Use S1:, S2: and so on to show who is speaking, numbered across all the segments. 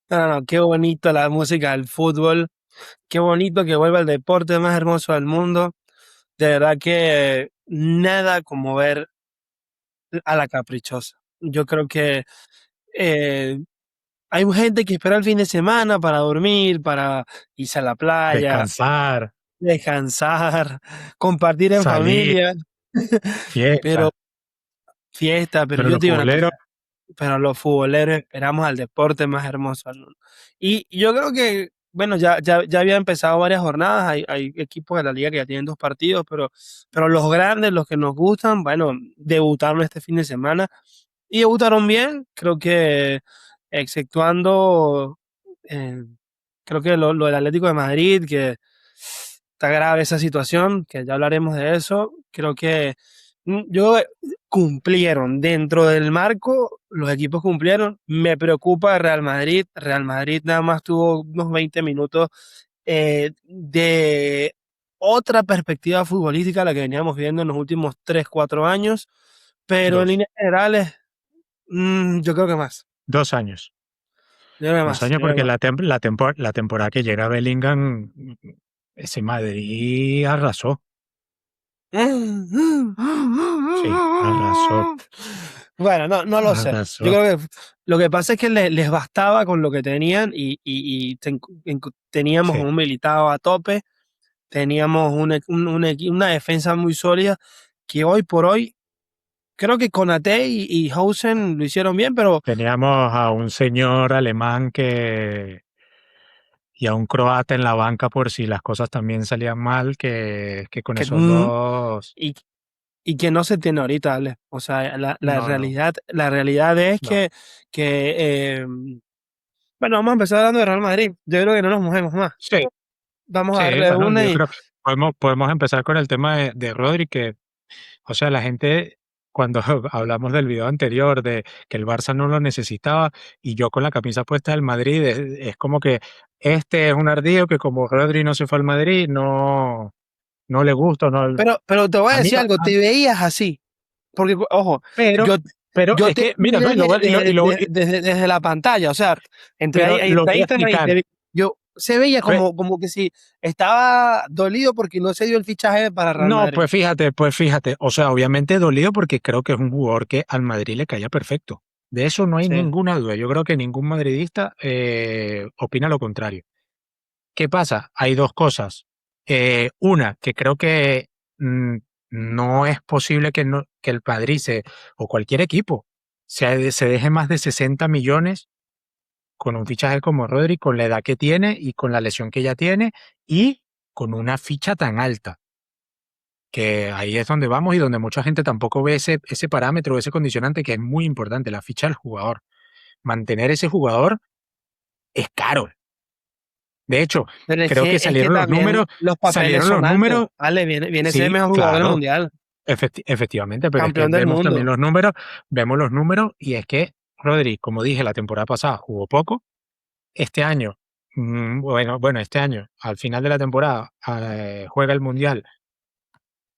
S1: No, no, no, qué bonito la música del fútbol, qué bonito que vuelva el deporte más hermoso del mundo. De verdad que nada como ver a la caprichosa. Yo creo que eh, hay gente que espera el fin de semana para dormir, para irse a la playa,
S2: Descansar,
S1: descansar, compartir en
S2: salir,
S1: familia, pero
S2: fiesta.
S1: fiesta, pero
S2: Pero
S1: yo
S2: los
S1: te digo una
S2: futboleros,
S1: cosa, pero los futboleros esperamos al deporte más hermoso del mundo. Y yo creo que, bueno, ya había empezado varias jornadas, hay equipos de la liga que ya tienen 2 partidos, pero los grandes, los que nos gustan, bueno, debutaron este fin de semana y debutaron bien, creo que exceptuando, eh, creo que lo del Atlético de Madrid, que está grave esa situación, que ya hablaremos de eso, creo que yo cumplieron dentro del marco, los equipos cumplieron. Me preocupa Real Madrid. Real Madrid nada más tuvo unos 20 minutos de otra perspectiva futbolística, la que veníamos viendo en los últimos 3 4 años, pero en
S2: dos,
S1: líneas generales, yo creo que más.
S2: 2 años.
S1: Yo creo que
S2: Dos
S1: más.
S2: años
S1: Yo creo que
S2: porque
S1: más.
S2: la temporada que llega Bellingham, ese Madrid arrasó. Sí, arrasó,
S1: Bueno, no, no lo sé. Yo
S2: arrasó.
S1: creo que lo que pasa es que les bastaba con lo que tenían teníamos
S2: Sí,
S1: un militado a tope, teníamos una defensa muy sólida que hoy por hoy creo que Konaté y Hausen lo hicieron bien, pero
S2: teníamos a un señor alemán y a un croata en la banca por si las cosas también salían mal, que con
S1: que,
S2: esos dos,
S1: y, y que no se tiene ahorita, Ale. O sea,
S2: no, no,
S1: la realidad es
S2: no.
S1: bueno, vamos a empezar hablando de Real Madrid. Yo creo que no nos movemos más.
S2: Sí,
S1: Vamos a
S2: sí,
S1: darle
S2: bueno,
S1: una
S2: yo
S1: y
S2: creo que podemos empezar con el tema de Rodri, que, o sea, la gente, cuando hablamos del video anterior de que el Barça no lo necesitaba y yo con la camisa puesta del Madrid, es como que este es un ardido que como Rodri no se fue al Madrid, no le gusta, no,
S1: pero te voy a
S2: a mí,
S1: decir algo, te veías así, porque, ojo,
S2: pero,
S1: yo,
S2: pero
S1: yo
S2: es
S1: te
S2: que,
S1: vi
S2: mira, no,
S1: desde la pantalla, o sea,
S2: pero lo
S1: entre
S2: voy a
S1: Instagram y
S2: explicar.
S1: yo se veía
S2: Pues,
S1: como que si estaba dolido porque no se dio el fichaje para Real
S2: no,
S1: Madrid.
S2: pues fíjate, o sea, obviamente dolido porque creo que es un jugador que al Madrid le caía perfecto. De eso no hay
S1: Sí.
S2: ninguna duda. Yo creo que ningún madridista opina lo contrario. ¿Qué pasa? Hay dos cosas. Una, que creo que no es posible que el Madrid o cualquier equipo se deje más de 60 millones con un fichaje como Rodri, con la edad que tiene y con la lesión que ya tiene y con una ficha tan alta, que ahí es donde vamos y donde mucha gente tampoco ve ese parámetro, ese condicionante que es muy importante, la ficha del jugador. Mantener ese jugador es caro. De hecho,
S1: Pero
S2: creo que
S1: es que también los papeles
S2: salieron los
S1: son altos.
S2: números,
S1: Ale, viene a ser el
S2: sí,
S1: mejor jugador del
S2: claro,
S1: mundial,
S2: efectivamente, pero es que
S1: campeón del mundo.
S2: vemos los números y es que Rodri, como dije la temporada pasada, jugó poco. Este año, bueno, este año, al final de la temporada, juega el Mundial,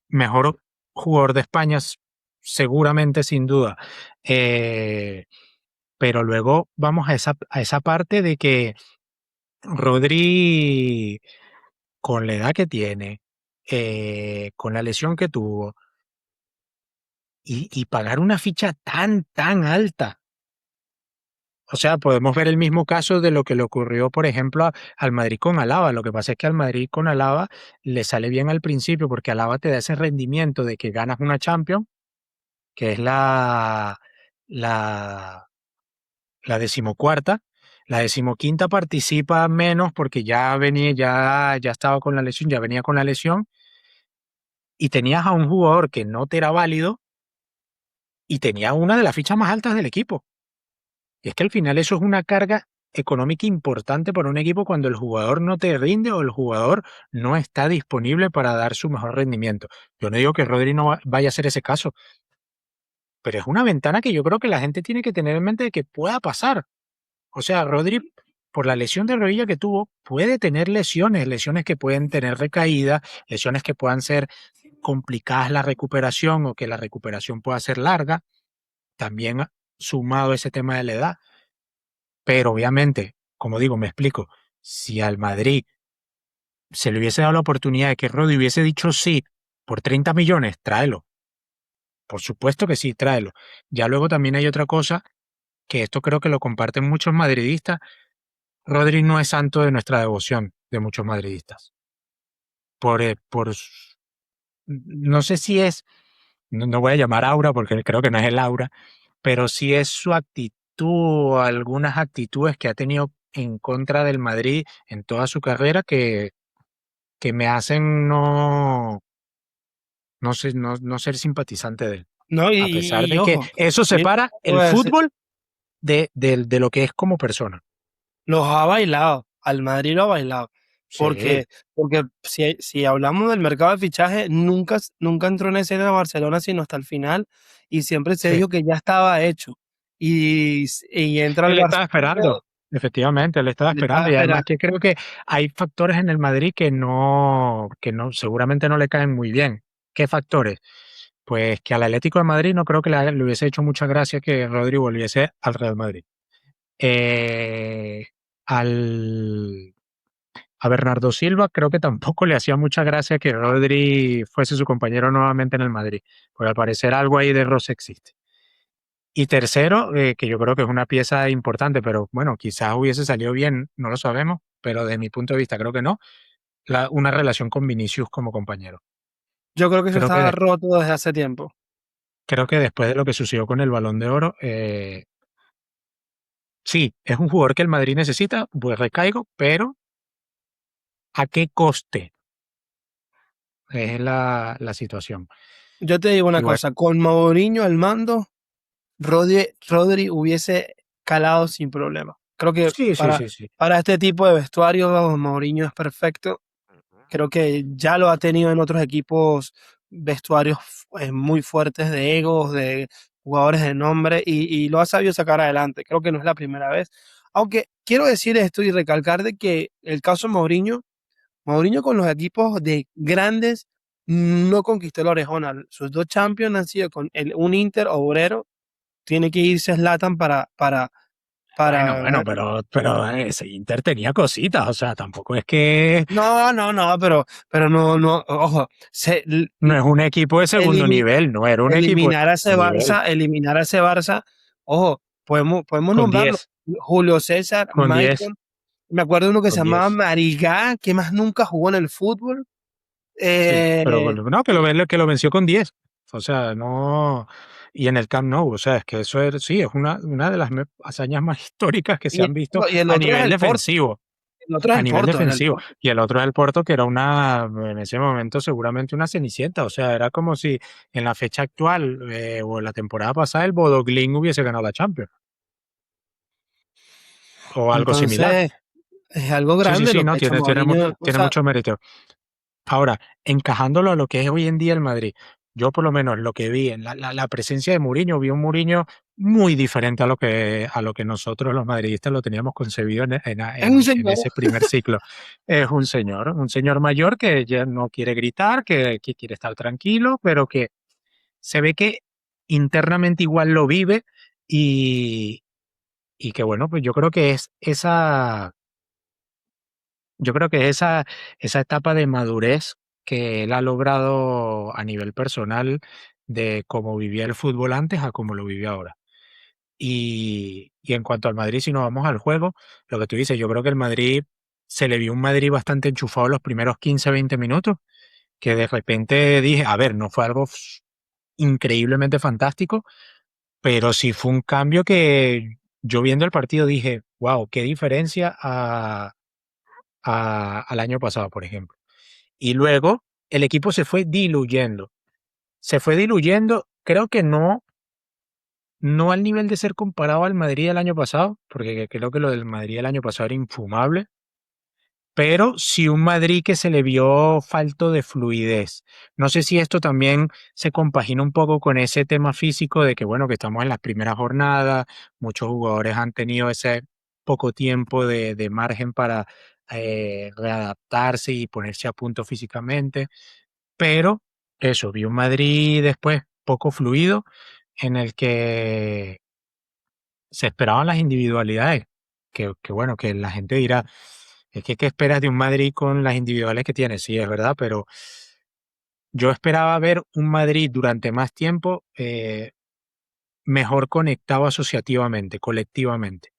S2: mejor jugador de España, seguramente, sin duda. Eh, pero luego vamos a esa parte de que Rodri, con la edad que tiene, con la lesión que tuvo, y pagar una ficha tan alta. O sea, podemos ver el mismo caso de lo que le ocurrió, por ejemplo, al Madrid con Alaba. Lo que pasa es que al Madrid con Alaba le sale bien al principio porque Alaba te da ese rendimiento de que ganas una Champions, que es la, la decimocuarta. La decimoquinta participa menos porque ya venía, ya estaba con la lesión, ya venía con la lesión, y tenías a un jugador que no te era válido y tenía una de las fichas más altas del equipo. Y es que al final eso es una carga económica importante para un equipo cuando el jugador no te rinde o el jugador no está disponible para dar su mejor rendimiento. Yo no digo que Rodri no vaya a ser ese caso, pero es una ventana que yo creo que la gente tiene que tener en mente de que pueda pasar. O sea, Rodri, por la lesión de rodilla que tuvo, puede tener lesiones, lesiones que pueden tener recaída, lesiones que puedan ser complicadas la recuperación o que la recuperación pueda ser larga, también sumado ese tema de la edad. Pero obviamente como digo, me explico, si al Madrid se le hubiese dado la oportunidad de que Rodri hubiese dicho sí por 30 millones, tráelo. Por supuesto que sí, tráelo. Ya luego también hay otra cosa, que esto creo que lo comparten muchos madridistas. Rodri no es santo de nuestra devoción, de muchos madridistas. No sé si es, no voy a llamar aura porque creo que no es el aura, pero sí es su actitud o algunas actitudes que ha tenido en contra del Madrid en toda su carrera que me hacen no ser simpatizante de él.
S1: No,
S2: A pesar de que
S1: ojo,
S2: eso
S1: mira,
S2: separa
S1: te voy
S2: el
S1: a decir,
S2: fútbol de lo que es como persona.
S1: los ha bailado, al Madrid lo ha bailado.
S2: Sí,
S1: Porque si hablamos del mercado de fichaje, nunca entró en escena de Barcelona sino hasta el final y siempre se
S2: sí.
S1: dijo que ya estaba hecho. Y entra al
S2: Él estaba
S1: Barcelona,
S2: esperando, efectivamente, él estaba
S1: le estaba
S2: esperando. Y además
S1: esperando.
S2: que creo que hay factores en el Madrid que no, seguramente no le caen muy bien. ¿Qué factores? Pues que al Atlético de Madrid no creo que le hubiese hecho mucha gracia que Rodri volviese al Real Madrid. Eh, al, a Bernardo Silva creo que tampoco le hacía mucha gracia que Rodri fuese su compañero nuevamente en el Madrid, porque al parecer algo ahí de roce existe. Y tercero, que yo creo que es una pieza importante, pero bueno, quizás hubiese salido bien, no lo sabemos, pero de mi punto de vista creo que no, una relación con Vinicius como compañero.
S1: Yo creo que eso
S2: Creo que,
S1: estaba roto desde hace tiempo.
S2: creo que después de lo que sucedió con el Balón de Oro, sí, es un jugador que el Madrid necesita, pues recaigo, pero ¿a qué coste? Es la situación.
S1: Yo te digo una
S2: Y bueno,
S1: cosa, con Mourinho al mando, Rodri hubiese calado sin problema. Creo que
S2: sí, sí, sí, sí.
S1: para este tipo de vestuario, Mourinho es perfecto. Creo que ya lo ha tenido en otros equipos, vestuarios muy fuertes de egos, de jugadores de nombre, y lo ha sabido sacar adelante. Creo que no es la primera vez. Aunque quiero decir esto y recalcar de que el caso Mourinho con los equipos de grandes no conquistó la orejona. Sus dos champions han sido con un Inter obrero. Tiene que irse Zlatan
S2: Bueno,
S1: para
S2: bueno, pero ese Inter tenía cositas, o sea, tampoco es que
S1: no, pero no, ojo,
S2: no es un equipo de segundo
S1: elimi-
S2: nivel, no era un equipo de segundo nivel.
S1: Eliminar a ese Barça, ojo, podemos
S2: Con
S1: nombrarlo.
S2: 10
S1: Julio César,
S2: con 10
S1: Maicon, me acuerdo de uno que se
S2: con
S1: llamaba
S2: 10
S1: Marigá, que más nunca jugó en el fútbol.
S2: Sí, pero
S1: Eh,
S2: bueno, no, que lo venció con 10. O sea, no. Y en el Camp Nou, o sea, es que eso es, sí, es una de las hazañas más históricas que se
S1: y,
S2: han visto
S1: y el
S2: a
S1: otro es
S2: nivel
S1: el Porto,
S2: defensivo.
S1: el otro es
S2: A
S1: el
S2: nivel
S1: Porto, en el
S2: defensivo.
S1: Porto.
S2: Y el otro es el Porto, que era en ese momento seguramente una cenicienta. O sea, era como si en la fecha actual o en la temporada pasada el Bodo Glimt hubiese ganado la Champions. O algo similar.
S1: Entonces, es algo
S2: Sí, sí,
S1: grande
S2: sí,
S1: lo
S2: no,
S1: que ha hecho Mourinho. O
S2: tiene
S1: sea,
S2: mucho mérito. Ahora, encajándolo a lo que es hoy en día el Madrid, yo por lo menos lo que vi en la presencia de Mourinho, vi un Mourinho muy diferente a lo que nosotros los madridistas lo teníamos concebido
S1: es un
S2: en
S1: señor.
S2: ese primer ciclo. Es un señor mayor que ya no quiere gritar, que quiere estar tranquilo, pero que se ve que internamente igual lo vive y, y que bueno, pues yo creo que esa etapa de madurez que él ha logrado a nivel personal de cómo vivía el fútbol antes a cómo lo vive ahora. Y en cuanto al Madrid, si nos vamos al juego, lo que tú dices, yo creo que el Madrid se le vio un Madrid bastante enchufado los primeros 15 20 minutos, que de repente dije, a ver, no fue algo increíblemente fantástico, pero sí fue un cambio que yo viendo el partido dije, wow, qué diferencia al año pasado, por ejemplo. Y luego el equipo se fue diluyendo. Se fue diluyendo, creo que no al nivel de ser comparado al Madrid del año pasado, porque creo que lo del Madrid del año pasado era infumable, pero sí un Madrid que se le vio falto de fluidez. No sé si esto también se compagina un poco con ese tema físico de que, bueno, que estamos en las primeras jornadas, muchos jugadores han tenido ese poco tiempo de margen para readaptarse y ponerse a punto físicamente. Pero eso, vi un Madrid después poco fluido en el que se esperaban las individualidades. que bueno, que la gente dirá, es que ¿qué esperas de un Madrid con las individuales que tiene? Sí, es verdad, pero yo esperaba ver un Madrid durante más tiempo mejor conectado asociativamente, colectivamente.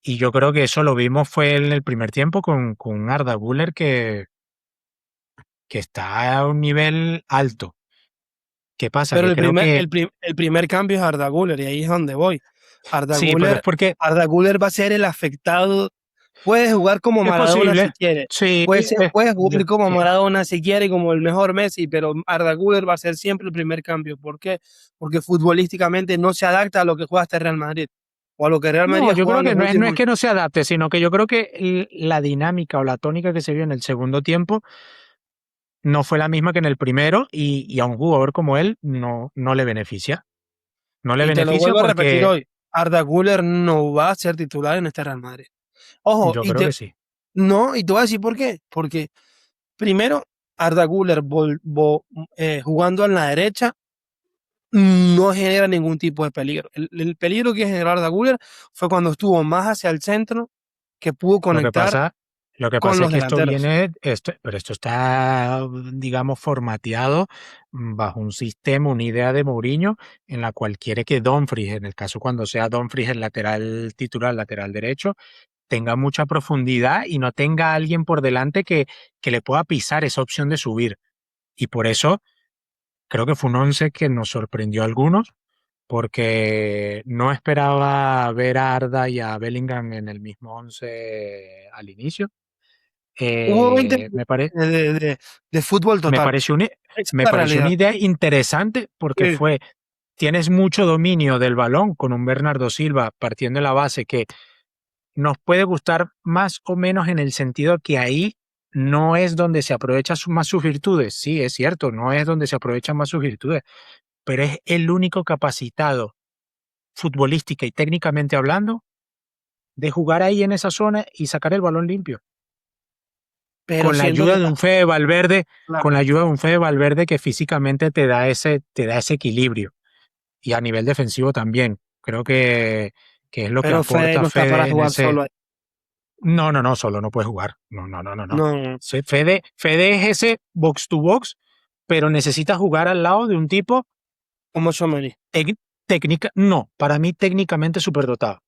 S2: Y yo creo que eso lo vimos fue en el primer tiempo con Arda Güler que está a un nivel alto. ¿Qué pasa?
S1: Pero
S2: Que creo que
S1: el primer cambio es Arda Güler y ahí es donde voy. Arda
S2: sí, pero es
S1: Güler,
S2: porque
S1: Arda Güler va a ser el afectado. Puede jugar como
S2: es
S1: Maradona si
S2: posible.
S1: quiere.
S2: Sí,
S1: Puede jugar como
S2: sí.
S1: Maradona si quiere, como el mejor Messi, pero Arda Güler va a ser siempre el primer cambio. ¿Por qué? Porque futbolísticamente no se adapta a lo que juega este Real Madrid o a lo que Real Madrid
S2: No,
S1: ha
S2: yo
S1: jugado
S2: creo
S1: en los
S2: que no es
S1: últimos.
S2: que no se adapte, sino que yo creo que la dinámica o la tónica que se vio en el segundo tiempo no fue la misma que en el primero y a un jugador como él no le beneficia. No le
S1: Y te lo
S2: beneficia
S1: vuelvo a repetir
S2: porque
S1: hoy. Arda Güler no va a ser titular en este Real Madrid. Ojo,
S2: yo creo que sí.
S1: no, y te voy a decir por qué. Porque primero, Arda Güler jugando en la derecha no genera ningún tipo de peligro. El peligro que generó Arda Güler fue cuando estuvo más hacia el centro, que pudo
S2: Lo que
S1: conectar
S2: pasa, lo que
S1: con
S2: pasa es
S1: los
S2: que esto
S1: delanteros.
S2: viene, pero esto está, digamos, formateado bajo un sistema, una idea de Mourinho, en la cual quiere que Dumfries, en el caso cuando sea Dumfries el lateral titular, lateral derecho, tenga mucha profundidad y no tenga alguien por delante que le pueda pisar esa opción de subir. Y por eso creo que fue un once que nos sorprendió a algunos, porque no esperaba ver a Arda y a Bellingham en el mismo once al inicio.
S1: Hubo 20
S2: Eh,
S1: minutos
S2: me, pare-
S1: de fútbol
S2: me,
S1: total.
S2: pareció una,
S1: Esa es
S2: me
S1: la
S2: pareció una
S1: realidad.
S2: idea interesante porque
S1: Sí.
S2: fue, tienes mucho dominio del balón con un Bernardo Silva partiendo de la base que nos puede gustar más o menos en el sentido que ahí no es donde se aprovechan más sus virtudes. Sí, es cierto, no es donde se aprovechan más sus virtudes, pero es el único capacitado futbolística y técnicamente hablando de jugar ahí en esa zona y sacar el balón limpio.
S1: Pero
S2: Con la
S1: siento que
S2: ayuda de un Fede Valverde, con
S1: claro.
S2: la ayuda de un Fede Valverde que físicamente te da ese equilibrio. Y a nivel defensivo también. Creo que es lo que
S1: Pero Fede
S2: aporta
S1: no está para
S2: Fede en
S1: jugar
S2: ese.
S1: solo ahí.
S2: No, solo no puede jugar. No.
S1: No,
S2: Fede es ese box to box, pero necesita jugar al lado de un tipo
S1: como Tchouaméni.
S2: técnica, no, para mí técnicamente superdotado.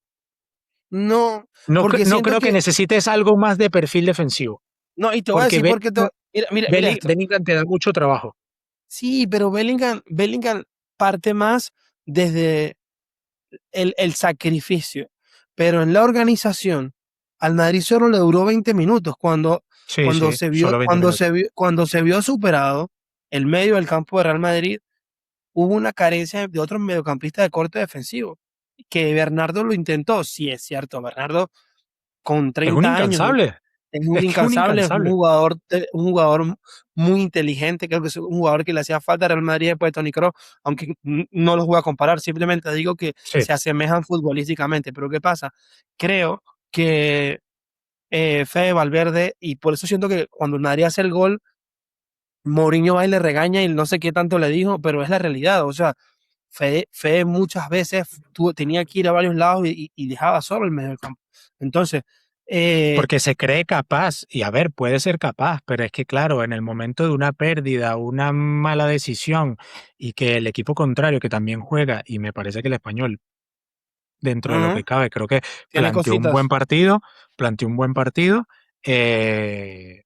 S1: No,
S2: No,
S1: porque
S2: no
S1: siento
S2: creo que
S1: que.
S2: necesites algo más de perfil defensivo,
S1: No, y te voy a
S2: porque
S1: decir por qué. Mira esto.
S2: Bellingham te da mucho trabajo.
S1: Sí, pero Bellingham parte más desde el sacrificio. Pero en la organización, al Madrid solo le duró 20 minutos.
S2: Sí, sí, solo 20 minutos.
S1: Cuando se vio superado el medio del campo de Real Madrid, hubo una carencia de otros mediocampistas de corte defensivo. Que Bernardo lo intentó, sí es cierto, Bernardo con
S2: Es un
S1: 30 años
S2: incansable.
S1: es un
S2: Es que es un
S1: incansable, es
S2: incansable.
S1: un jugador muy inteligente, creo que es un jugador que le hacía falta a Real Madrid después de Toni Kroos, aunque no los voy a comparar, simplemente digo que
S2: Sí.
S1: se asemejan futbolísticamente. Pero ¿qué pasa? Creo que Fede Valverde, y por eso siento que cuando el Madrid hace el gol, Mourinho va y le regaña y no sé qué tanto le dijo, pero es la realidad. O sea, Fede muchas veces tenía que ir a varios lados y dejaba solo el medio del campo. Entonces, eh,
S2: Porque se cree capaz, y a ver, puede ser capaz, pero es que claro, en el momento de una pérdida, una mala decisión, y que el equipo contrario que también juega, y me parece que el español, dentro de lo
S1: ujú,
S2: que cabe, creo que
S1: tiene cositas.
S2: planteó un buen partido, eh,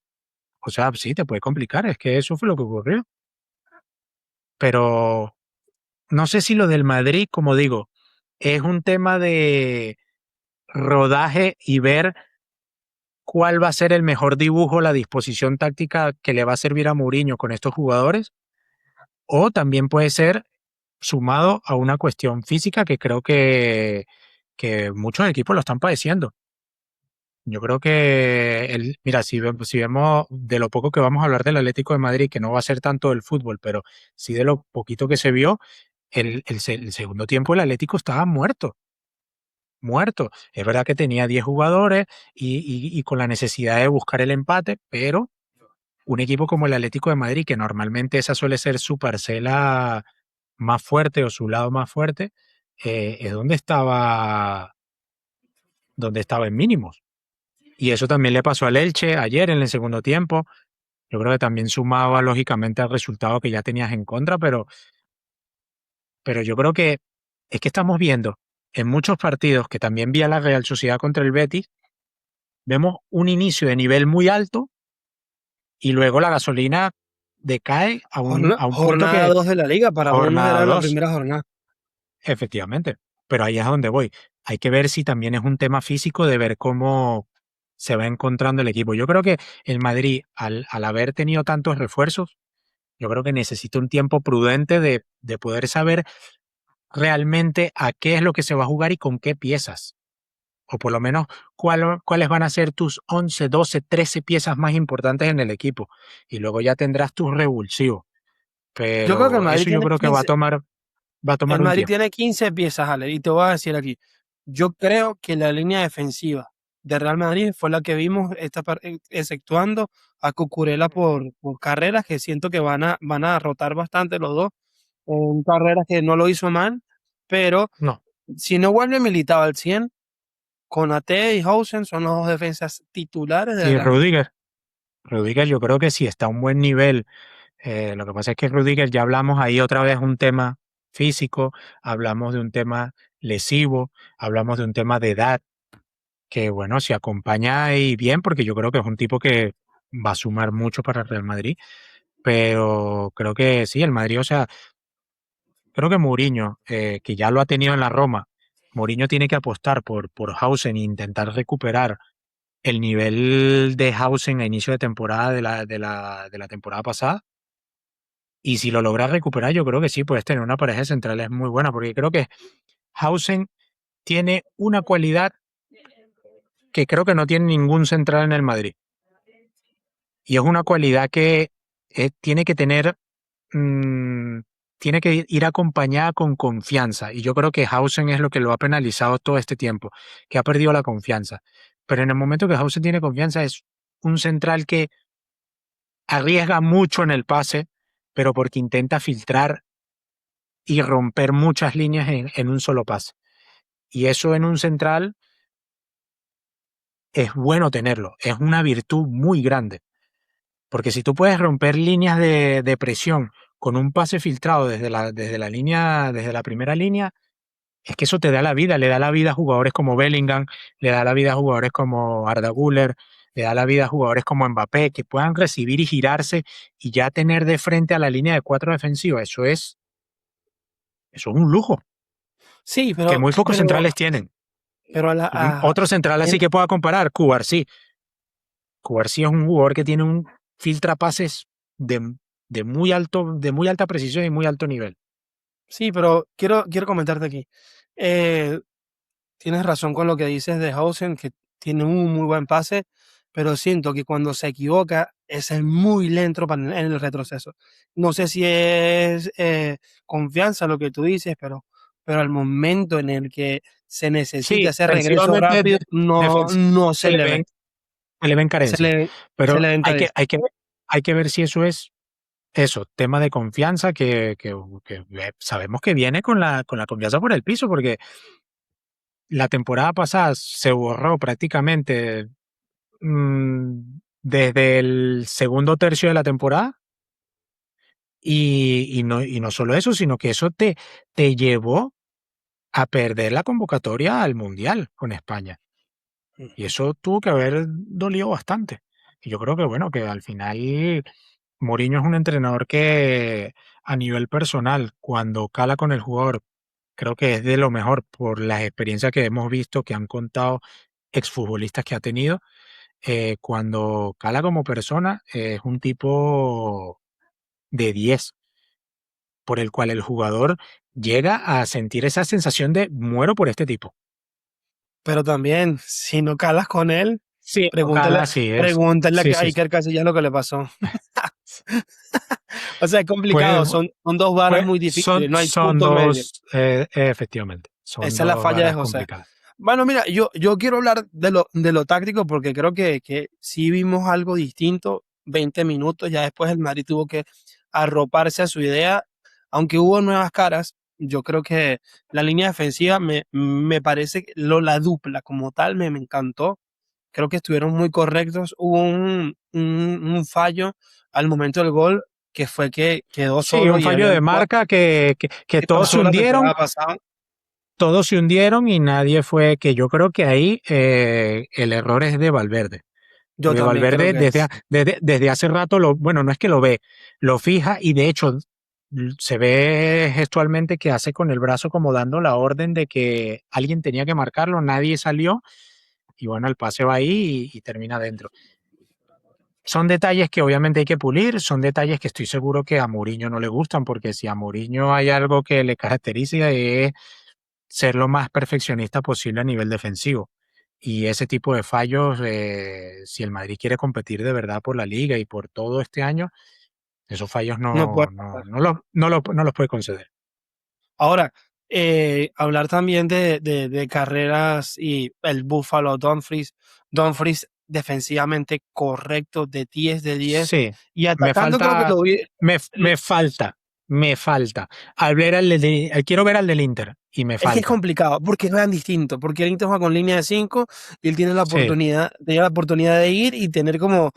S2: o sea, sí, te puede complicar, es que eso fue lo que ocurrió. Pero no sé si lo del Madrid, como digo, es un tema de rodaje y ver cuál va a ser el mejor dibujo, la disposición táctica que le va a servir a Mourinho con estos jugadores, o también puede ser sumado a una cuestión física que creo que muchos equipos lo están padeciendo. Yo creo que, mira, si vemos de lo poco que vamos a hablar del Atlético de Madrid, que no va a ser tanto del fútbol, pero sí de lo poquito que se vio, el segundo tiempo el Atlético estaba muerto, muerto. Es verdad que tenía 10 jugadores y con la necesidad de buscar el empate, pero un equipo como el Atlético de Madrid, que normalmente esa suele ser su parcela más fuerte o su lado más fuerte, es donde estaba donde estaba en mínimos. Y eso también le pasó al Elche ayer en el segundo tiempo. Yo creo que también sumaba lógicamente al resultado que ya tenías en contra, pero yo creo que es que estamos viendo en muchos partidos que también vi a la Real Sociedad contra el Betis, vemos un inicio de nivel muy alto y luego la gasolina decae a un punto
S1: Jornada
S2: que
S1: 2 de la liga, para unos
S2: jornada
S1: era la
S2: 2
S1: primera jornada.
S2: efectivamente. Pero ahí es a donde voy. Hay que ver si también es un tema físico de ver cómo se va encontrando el equipo. Yo creo que el Madrid, al haber tenido tantos refuerzos, yo creo que necesita un tiempo prudente de poder saber realmente a qué es lo que se va a jugar y con qué piezas. O por lo menos cuáles van a ser tus 11, 12, 13 piezas más importantes en el equipo. Y luego ya tendrás tus revulsivos.
S1: Yo creo que
S2: Pero eso yo creo que va a
S1: El
S2: tomar un
S1: Madrid
S2: tiempo.
S1: tiene 15 piezas, Ale, y te voy a decir aquí, yo creo que la línea defensiva de Real Madrid fue la que vimos, exceptuando a Cucurella por carreras, que siento que van a rotar bastante los dos, en carreras que no lo hizo mal, pero
S2: No.
S1: si no vuelve Militao al 100, Konaté y Hausen son los dos defensas titulares del
S2: Y
S1: Real Madrid.
S2: Rudiger yo creo que sí está a un buen nivel. Lo que pasa es que Rudiger ya hablamos ahí otra vez un tema físico, hablamos de un tema lesivo, hablamos de un tema de edad, que bueno, se acompaña ahí bien porque yo creo que es un tipo que va a sumar mucho para el Real Madrid, pero creo que sí, el Madrid, o sea, creo que Mourinho, que ya lo ha tenido en la Roma, Mourinho tiene que apostar por Hausen e intentar recuperar el nivel de Hausen a inicio de temporada de la temporada pasada. Y si lo logras recuperar, yo creo que sí, puedes tener una pareja de centrales muy buena, porque creo que Hausen tiene una cualidad que creo que no tiene ningún central en el Madrid. Y es una cualidad que tiene que tener, mm, tiene que ir acompañada con confianza. Y yo creo que Hausen es lo que lo ha penalizado todo este tiempo, que ha perdido la confianza. Pero en el momento que Hausen tiene confianza, es un central que arriesga mucho en el pase, pero porque intenta filtrar y romper muchas líneas en un solo pase. Y eso en un central es bueno tenerlo, es una virtud muy grande. Porque si tú puedes romper líneas de presión con un pase filtrado desde la línea, desde la primera línea, es que eso te da la vida, le da la vida a jugadores como Bellingham, le da la vida a jugadores como Arda Güler, le da la vida a jugadores como Mbappé, que puedan recibir y girarse y ya tener de frente a la línea de cuatro defensiva. Eso es un lujo
S1: Sí,
S2: que muy pocos centrales tienen.
S1: pero
S2: Otro central así
S1: en-
S2: que pueda comparar, Cubarsí. Cubarsí es un jugador que tiene un filtrapases de muy alta precisión y muy alto nivel.
S1: sí, pero quiero comentarte aquí. Eh, Tienes razón con lo que dices de Hausen, que tiene un muy buen pase, pero siento que cuando se equivoca es muy lento en el retroceso. No sé si es confianza lo que tú dices, pero al momento en el que se necesita
S2: Sí,
S1: ese regreso
S2: ofensivamente,
S1: rápido, no
S2: se
S1: se le ve.
S2: le ven
S1: Se
S2: carencias.
S1: le, se
S2: Pero
S1: le ven carencias.
S2: hay que ver si eso es eso, tema de confianza que sabemos que viene con la confianza por el piso, porque la temporada pasada se borró prácticamente desde el segundo tercio de la temporada. Y no solo eso, sino que eso te llevó a perder la convocatoria al Mundial con España. Y eso tuvo que haber dolido bastante. Y yo creo que, bueno, que al final Mourinho es un entrenador que a nivel personal, cuando cala con el jugador, creo que es de lo mejor por las experiencias que hemos visto, que han contado exfutbolistas que ha tenido. Cuando cala como persona, es un tipo de 10 por el cual el jugador llega a sentir esa sensación de muero por este tipo.
S1: Pero también, si no calas con él,
S2: Sí,
S1: pregúntale,
S2: Ocala sí es.
S1: pregúntale
S2: Sí,
S1: a
S2: sí.
S1: Iker Casillas lo que le pasó. O sea, es
S2: Pues,
S1: complicado, son dos varas
S2: pues
S1: muy difíciles, no hay
S2: son
S1: punto medio.
S2: dos, efectivamente, son
S1: Esa es la
S2: dos
S1: falla de
S2: varas
S1: José.
S2: complicadas.
S1: Bueno, mira, yo quiero hablar de lo táctico porque creo que sí vimos algo distinto. 20 minutos, ya después el Madrid tuvo que arroparse a su idea, aunque hubo nuevas caras. Yo creo que la línea defensiva me parece que la dupla como tal me encantó. Creo que estuvieron muy correctos. Hubo un fallo al momento del gol que fue que quedó
S2: Sí,
S1: solo
S2: un
S1: y
S2: fallo
S1: habían
S2: de marca que
S1: que pasó la temporada pasada.
S2: todos se hundieron y nadie fue, que yo creo que ahí el error es de Valverde.
S1: Yo
S2: Porque
S1: también creo
S2: Valverde
S1: que es.
S2: desde hace rato, bueno, no es que lo ve, lo fija y de hecho se ve gestualmente que hace con el brazo como dando la orden de que alguien tenía que marcarlo, nadie salió y bueno, el pase va ahí y termina dentro. Son detalles que obviamente hay que pulir, son detalles que estoy seguro que a Mourinho no le gustan, porque si a Mourinho hay algo que le caracteriza es ser lo más perfeccionista posible a nivel defensivo. Y ese tipo de fallos, si el Madrid quiere competir de verdad por la liga y por todo este año, esos fallos
S1: No puede
S2: no los puede conceder.
S1: Ahora, hablar también de carreras y el Buffalo Dumfries. Dumfries defensivamente correcto, de 10 de 10.
S2: Sí,
S1: Y
S2: me
S1: atacando creo que
S2: falta,
S1: lo vi.
S2: me falta, me falta. Al ver quiero ver al del Inter y me
S1: Es que es
S2: falta.
S1: complicado, porque juegan distinto, porque el Inter juega con línea de 5 y él
S2: Sí,
S1: tiene la oportunidad de ir y tener como,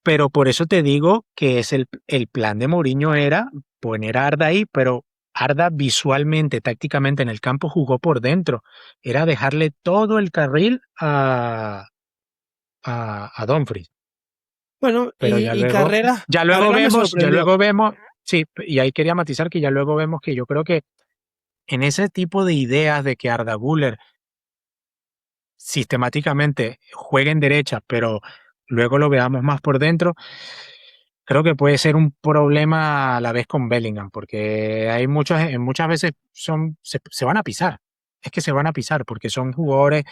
S2: pero por eso te digo que es el plan de Mourinho era poner a Arda ahí, pero Arda visualmente, tácticamente en el campo jugó por dentro. Era dejarle todo el carril a Dumfries.
S1: bueno,
S2: Pero
S1: Carrera me
S2: ya
S1: sorprendió.
S2: luego vemos, sí, y ahí quería matizar que ya luego vemos que yo creo que en ese tipo de ideas de que Arda Güler sistemáticamente juegue en derecha, pero luego lo veamos más por dentro, creo que puede ser un problema a la vez con Bellingham, porque hay muchas veces se van a pisar. Es que se van a pisar porque son jugadores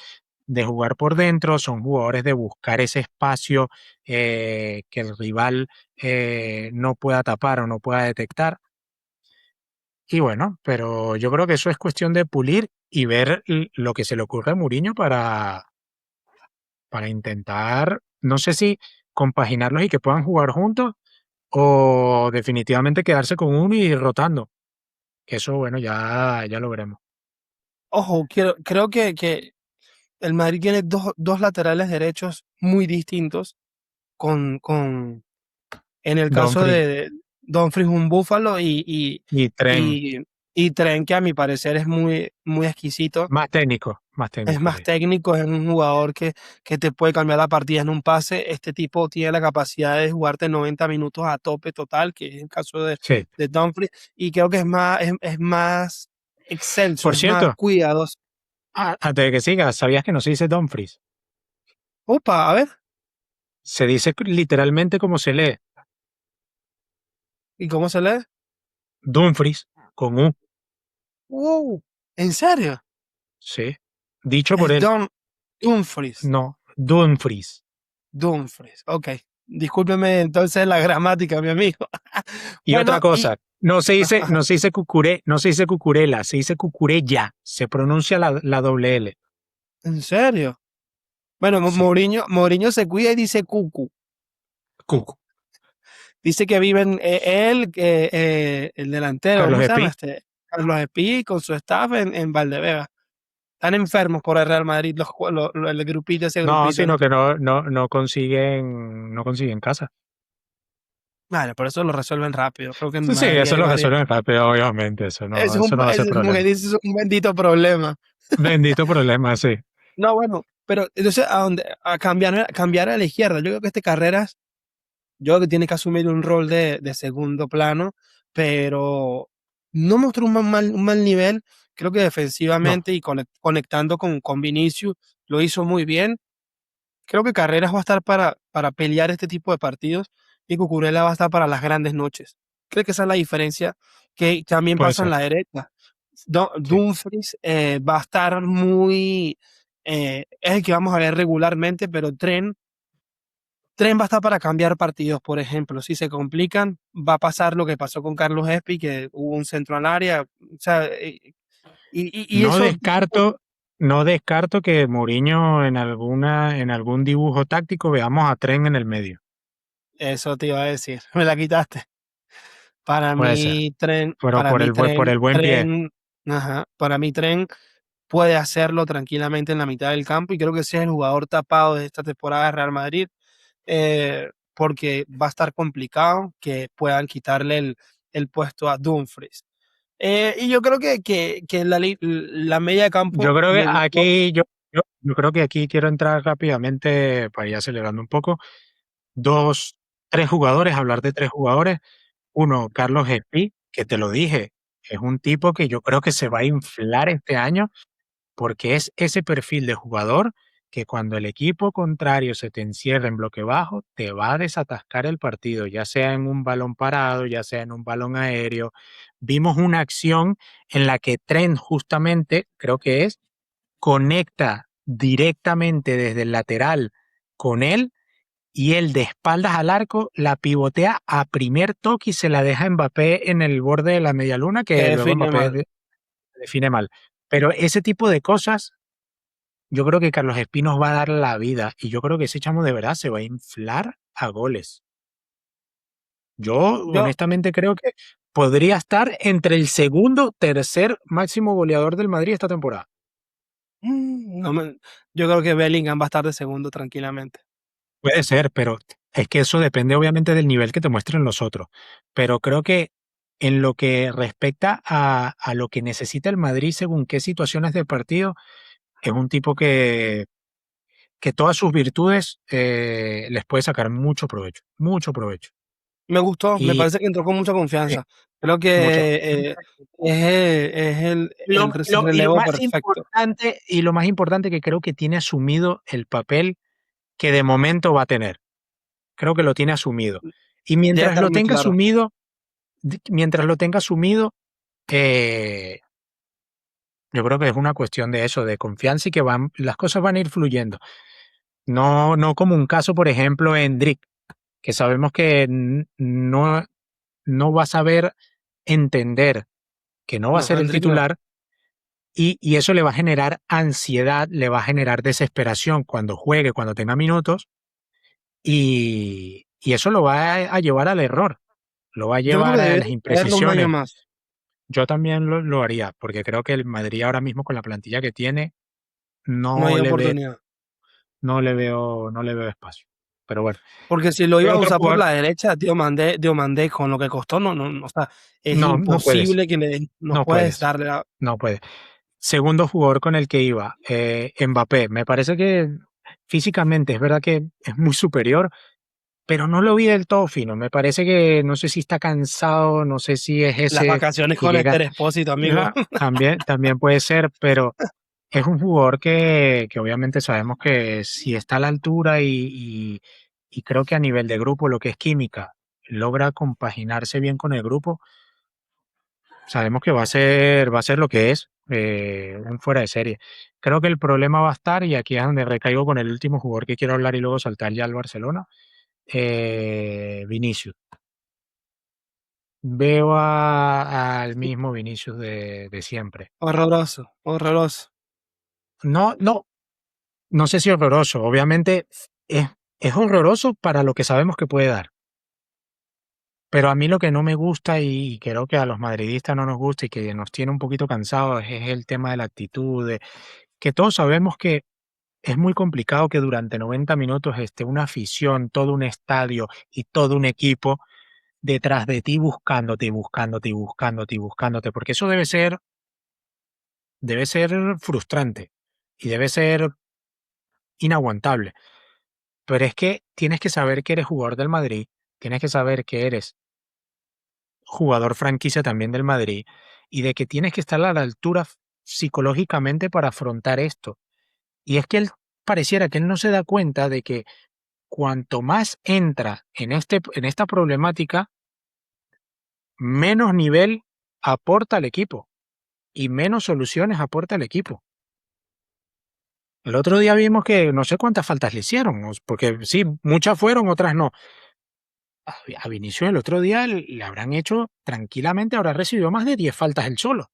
S2: de jugar por dentro, son jugadores de buscar ese espacio que el rival no pueda tapar o no pueda detectar. Y bueno, pero yo creo que eso es cuestión de pulir y ver lo que se le ocurre a Mourinho para intentar, no sé si compaginarlos y que puedan jugar juntos o definitivamente quedarse con uno y ir rotando. Eso, bueno, ya lo veremos.
S1: Ojo, creo que el Madrid tiene dos laterales derechos muy distintos en el caso
S2: Dumfries
S1: de Dumfries un Búfalo
S2: y Tren,
S1: y, y Trent, que a mi parecer es muy exquisito.
S2: más
S1: Es
S2: técnico,
S1: más
S2: sí.
S1: técnico, es un jugador que te puede cambiar la partida en un pase. Este tipo tiene la capacidad de jugarte 90 minutos a tope total, que es el caso
S2: Sí.
S1: de Dumfries, y creo que es más excelso,
S2: Por
S1: es más
S2: cierto,
S1: cuidadoso.
S2: antes de que sigas, ¿sabías que no se dice Dumfries?
S1: Opa, a ver,
S2: Se dice literalmente como se lee,
S1: ¿y cómo se lee?
S2: Dumfries, con U,
S1: ¡Wow! ¿En serio?
S2: sí. Dicho por
S1: Es
S2: él,
S1: Dumfries.
S2: no, Dumfries.
S1: Dumfries, ok. Discúlpeme entonces la gramática, mi amigo.
S2: Y otra
S1: Bueno, y...
S2: cosa, no se dice cucuré, no se dice cucurela, se dice cucurella, se pronuncia la doble L.
S1: ¿En serio? Bueno,
S2: Sí,
S1: Mourinho se cuida y dice cucu.
S2: cucu.
S1: Dice que viven él, el delantero,
S2: Carlos
S1: ¿cómo se llama
S2: Espí.
S1: este? Carlos Espí con su staff en Valdebeba. Están enfermos por el Real Madrid, el grupito, ese
S2: No,
S1: grupito, ¿no?
S2: sino que no consiguen casa.
S1: Vale, por eso lo resuelven rápido. Creo que en
S2: Sí, sí,
S1: Madrid
S2: eso
S1: hay
S2: lo
S1: varias.
S2: resuelven rápido, obviamente, eso no va a ser
S1: Como que
S2: problema.
S1: dices, es un bendito problema.
S2: Bendito problema, sí.
S1: No, bueno, pero entonces cambiar a la izquierda. Yo creo que este Carreras, yo creo que tiene que asumir un rol de segundo plano, pero no mostró un mal nivel. Creo que
S2: No,
S1: defensivamente y conectando con Vinicius lo hizo muy bien. Creo que Carreras va a estar para pelear este tipo de partidos y Cucurella va a estar para las grandes noches. Creo que esa es la diferencia que también
S2: puede
S1: pasa en
S2: ser,
S1: la derecha.
S2: sí.
S1: Dumfries va a estar es el que vamos a ver regularmente, pero Tren va a estar para cambiar partidos, por ejemplo. Si se complican, va a pasar lo que pasó con Carlos Espi, que hubo un centro al área. O sea, y
S2: No
S1: eso,
S2: descarto, no descarto que Mourinho en algún dibujo táctico veamos a Tren en el medio.
S1: eso te iba a decir, me la quitaste. Para
S2: Puede ser,
S1: mí, Tren,
S2: pero
S1: para mí,
S2: por
S1: Tren,
S2: el buen pie.
S1: Tren, ajá, para mí, Tren puede hacerlo tranquilamente en la mitad del campo y creo que ese es el jugador tapado de esta temporada de Real Madrid, porque va a estar complicado que puedan quitarle el puesto a Dumfries. Y yo creo que la media de
S2: Yo
S1: campo
S2: creo que
S1: me gustó.
S2: aquí, yo creo que aquí quiero entrar rápidamente para ir acelerando un poco. Dos, tres jugadores, hablar de tres jugadores. Uno, Carlos Espí, que te lo dije, es un tipo que yo creo que se va a inflar este año porque es ese perfil de jugador que cuando el equipo contrario se te encierra en bloque bajo, te va a desatascar el partido, ya sea en un balón parado, ya sea en un balón aéreo. Vimos una acción en la que Trent justamente, creo que es, conecta directamente desde el lateral con él y él de espaldas al arco la pivotea a primer toque y se la deja a Mbappé en el borde de la media luna,
S1: Que
S2: que luego
S1: define
S2: Mbappé
S1: mal.
S2: define mal. Pero ese tipo de cosas, yo creo que Carlos Espinos va a dar la vida y yo creo que ese chamo de verdad se va a inflar a goles. Yo
S1: Yo,
S2: honestamente creo que podría estar entre el segundo, tercer máximo goleador del Madrid esta temporada.
S1: no yo creo que Bellingham va a estar de segundo tranquilamente.
S2: Puede ser, pero es que eso depende obviamente del nivel que te muestren los otros. Pero creo que en lo que respecta a lo que necesita el Madrid según qué situaciones de partido, es un tipo que todas sus virtudes les puede sacar mucho provecho, mucho provecho.
S1: Me gustó, me
S2: Y
S1: parece que entró con mucha
S2: eh,
S1: confianza. Creo
S2: mucho.
S1: que es el
S2: Y lo
S1: relevo
S2: más
S1: perfecto.
S2: importante, y lo más importante que creo que tiene asumido el papel que de momento va a tener. Creo que lo tiene asumido. Y
S1: Debe
S2: mientras
S1: estar
S2: lo
S1: muy
S2: tenga
S1: claro.
S2: asumido, mientras lo tenga asumido, yo creo que es una cuestión de eso, de confianza y que las cosas van a ir fluyendo. No, no como un caso, por ejemplo, en Drick, que sabemos que no va a saber entender que no va a
S1: No,
S2: ser el
S1: Hendrik no.
S2: titular y eso le va a generar ansiedad, le va a generar desesperación cuando juegue, cuando tenga minutos y eso lo va a llevar al error, lo va a
S1: Yo creo que
S2: llevar a
S1: debe
S2: las
S1: tenerlo un año
S2: imprecisiones.
S1: más.
S2: Yo también lo haría, porque creo que el Madrid ahora mismo con la plantilla que tiene
S1: No
S2: no
S1: hay
S2: le ve,
S1: oportunidad.
S2: no le veo espacio. Pero bueno,
S1: Porque si lo
S2: ¿qué
S1: iba a
S2: otro
S1: usar por
S2: jugador?
S1: la derecha, Diomandé con lo que costó, o sea, es
S2: No, no puedes,
S1: imposible que no
S2: no
S1: puedes
S2: puedes,
S1: darle la.
S2: no puedes. Segundo jugador con el que iba, Mbappé. Me parece que físicamente es verdad que es muy superior, pero no lo vi del todo fino. Me parece que no sé si está cansado, no sé si es
S1: Las
S2: ese
S1: vacaciones
S2: que
S1: con
S2: llega.
S1: Esther Expósito, amigo.
S2: También puede ser, pero es un jugador que obviamente sabemos que si está a la altura y creo que a nivel de grupo, lo que es química, logra compaginarse bien con el grupo, sabemos que va a ser lo que es, un fuera de serie. Creo que el problema va a estar, y aquí es donde recaigo con el último jugador que quiero hablar y luego saltar ya al Barcelona, Vinicius. Veo al mismo Vinicius de siempre.
S1: Horroroso, horroroso.
S2: No, no, no sé si horroroso. Obviamente es horroroso para lo que sabemos que puede dar. Pero a mí lo que no me gusta y creo que a los madridistas no nos gusta y que nos tiene un poquito cansados es el tema de la actitud, de que todos sabemos que es muy complicado que durante 90 minutos esté una afición, todo un estadio y todo un equipo detrás de ti buscándote y buscándote y buscándote y buscándote, porque eso debe ser frustrante y debe ser inaguantable. Pero es que tienes que saber que eres jugador del Madrid, tienes que saber que eres jugador franquicia también del Madrid y de que tienes que estar a la altura psicológicamente para afrontar esto. Y es que él pareciera que él no se da cuenta de que cuanto más entra en esta problemática, menos nivel aporta al equipo y menos soluciones aporta al equipo. El otro día vimos que no sé cuántas faltas le hicieron, porque sí, muchas fueron, otras no. A Vinicius el otro día le habrán hecho tranquilamente, habrá recibido más de 10 faltas él solo.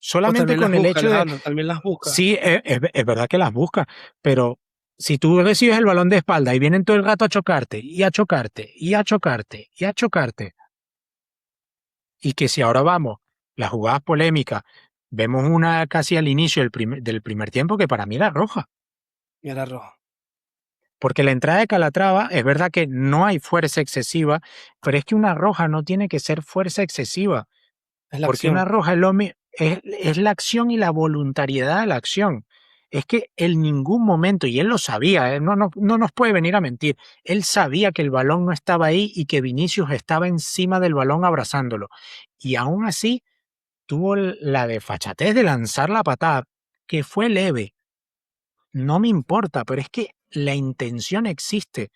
S1: Pues
S2: Solamente
S1: también las
S2: con el
S1: busca,
S2: hecho de,
S1: Alejandro, también las busca.
S2: sí, es verdad que las busca, pero si tú recibes el balón de espalda y vienen todo el rato a chocarte, y a chocarte, y a chocarte, y a chocarte, y que si ahora vamos, las jugadas polémicas, vemos una casi al inicio del primer tiempo que para mí era roja.
S1: Y era rojo.
S2: Porque la entrada de Calatrava es verdad que no hay fuerza excesiva, pero es que una roja no tiene que ser fuerza excesiva,
S1: Es la
S2: porque una
S1: acción.
S2: roja es la acción y la voluntariedad de la acción. Es que en ningún momento, y él lo sabía, no nos puede venir a mentir, él sabía que el balón no estaba ahí y que Vinicius estaba encima del balón abrazándolo. Y aún así tuvo la desfachatez de lanzar la patada, que fue leve. No me importa, pero es que la intención existe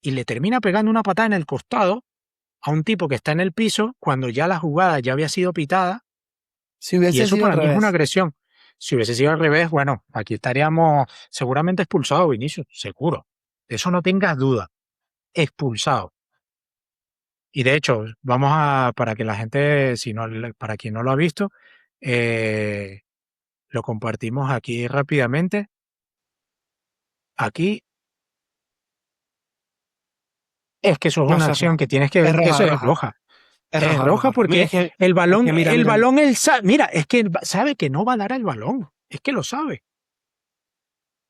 S2: y le termina pegando una patada en el costado a un tipo que está en el piso cuando ya la jugada ya había sido pitada,
S1: Si
S2: y
S1: hubiese
S2: eso
S1: sido al
S2: para mí es una
S1: revés.
S2: agresión. Si hubiese sido al revés, bueno, aquí estaríamos seguramente expulsados, Vinicius, seguro. De eso no tengas duda, expulsado. Y de hecho, vamos a, para que la gente, si no, para quien no lo ha visto, eh, lo compartimos aquí rápidamente. Aquí es que eso es
S1: No,
S2: una
S1: eso es
S2: acción
S1: roja.
S2: que tienes que
S1: Es
S2: ver, que
S1: roja,
S2: eso
S1: es
S2: es
S1: roja.
S2: roja.
S1: Es
S2: Es
S1: roja, es
S2: roja
S1: roja. Mira,
S2: porque
S1: es que mira,
S2: el
S1: mira, mira.
S2: balón, él sabe, mira, es que él sabe que no va a dar el balón, es que lo sabe.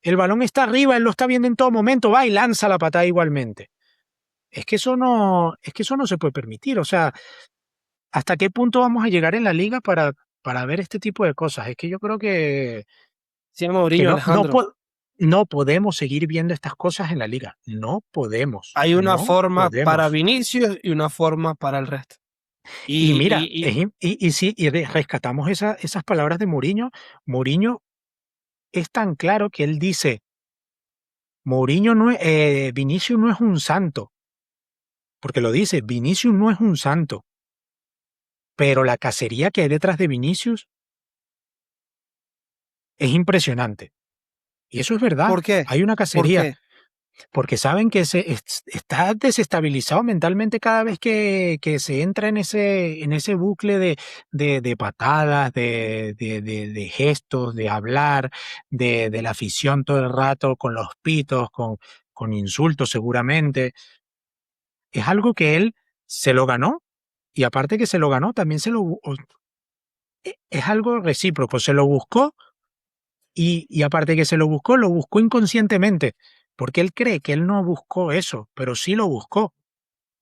S2: El balón está arriba, él lo está viendo en todo momento, va y lanza la patada igualmente. Es que eso no se puede permitir. O sea, ¿hasta qué punto vamos a llegar en la liga para ver este tipo de cosas? Es que yo creo
S1: Sí,
S2: que
S1: Mourinho, Alejandro.
S2: no podemos seguir viendo estas cosas en la liga. No podemos,
S1: Hay una
S2: no
S1: forma para
S2: podemos.
S1: Vinicius y una forma para el resto.
S2: Y
S1: Y,
S2: mira,
S1: y, y
S2: y sí, rescatamos esas palabras de Mourinho. Mourinho es tan claro que él dice, Mourinho no es, Vinicius no es un santo, porque lo dice, Vinicius no es un santo, pero la cacería que hay detrás de Vinicius es impresionante. Y eso es verdad,
S1: ¿por qué?
S2: hay una
S1: ¿Por
S2: cacería,
S1: qué?
S2: porque saben que está desestabilizado mentalmente cada vez que se entra en ese bucle de patadas, de gestos, de hablar, de la afición todo el rato, con los pitos, con insultos seguramente. Es algo que él se lo ganó, y aparte que se lo ganó, también es algo recíproco, se lo buscó, y aparte que se lo buscó inconscientemente, porque él cree que él no buscó eso, pero sí lo buscó.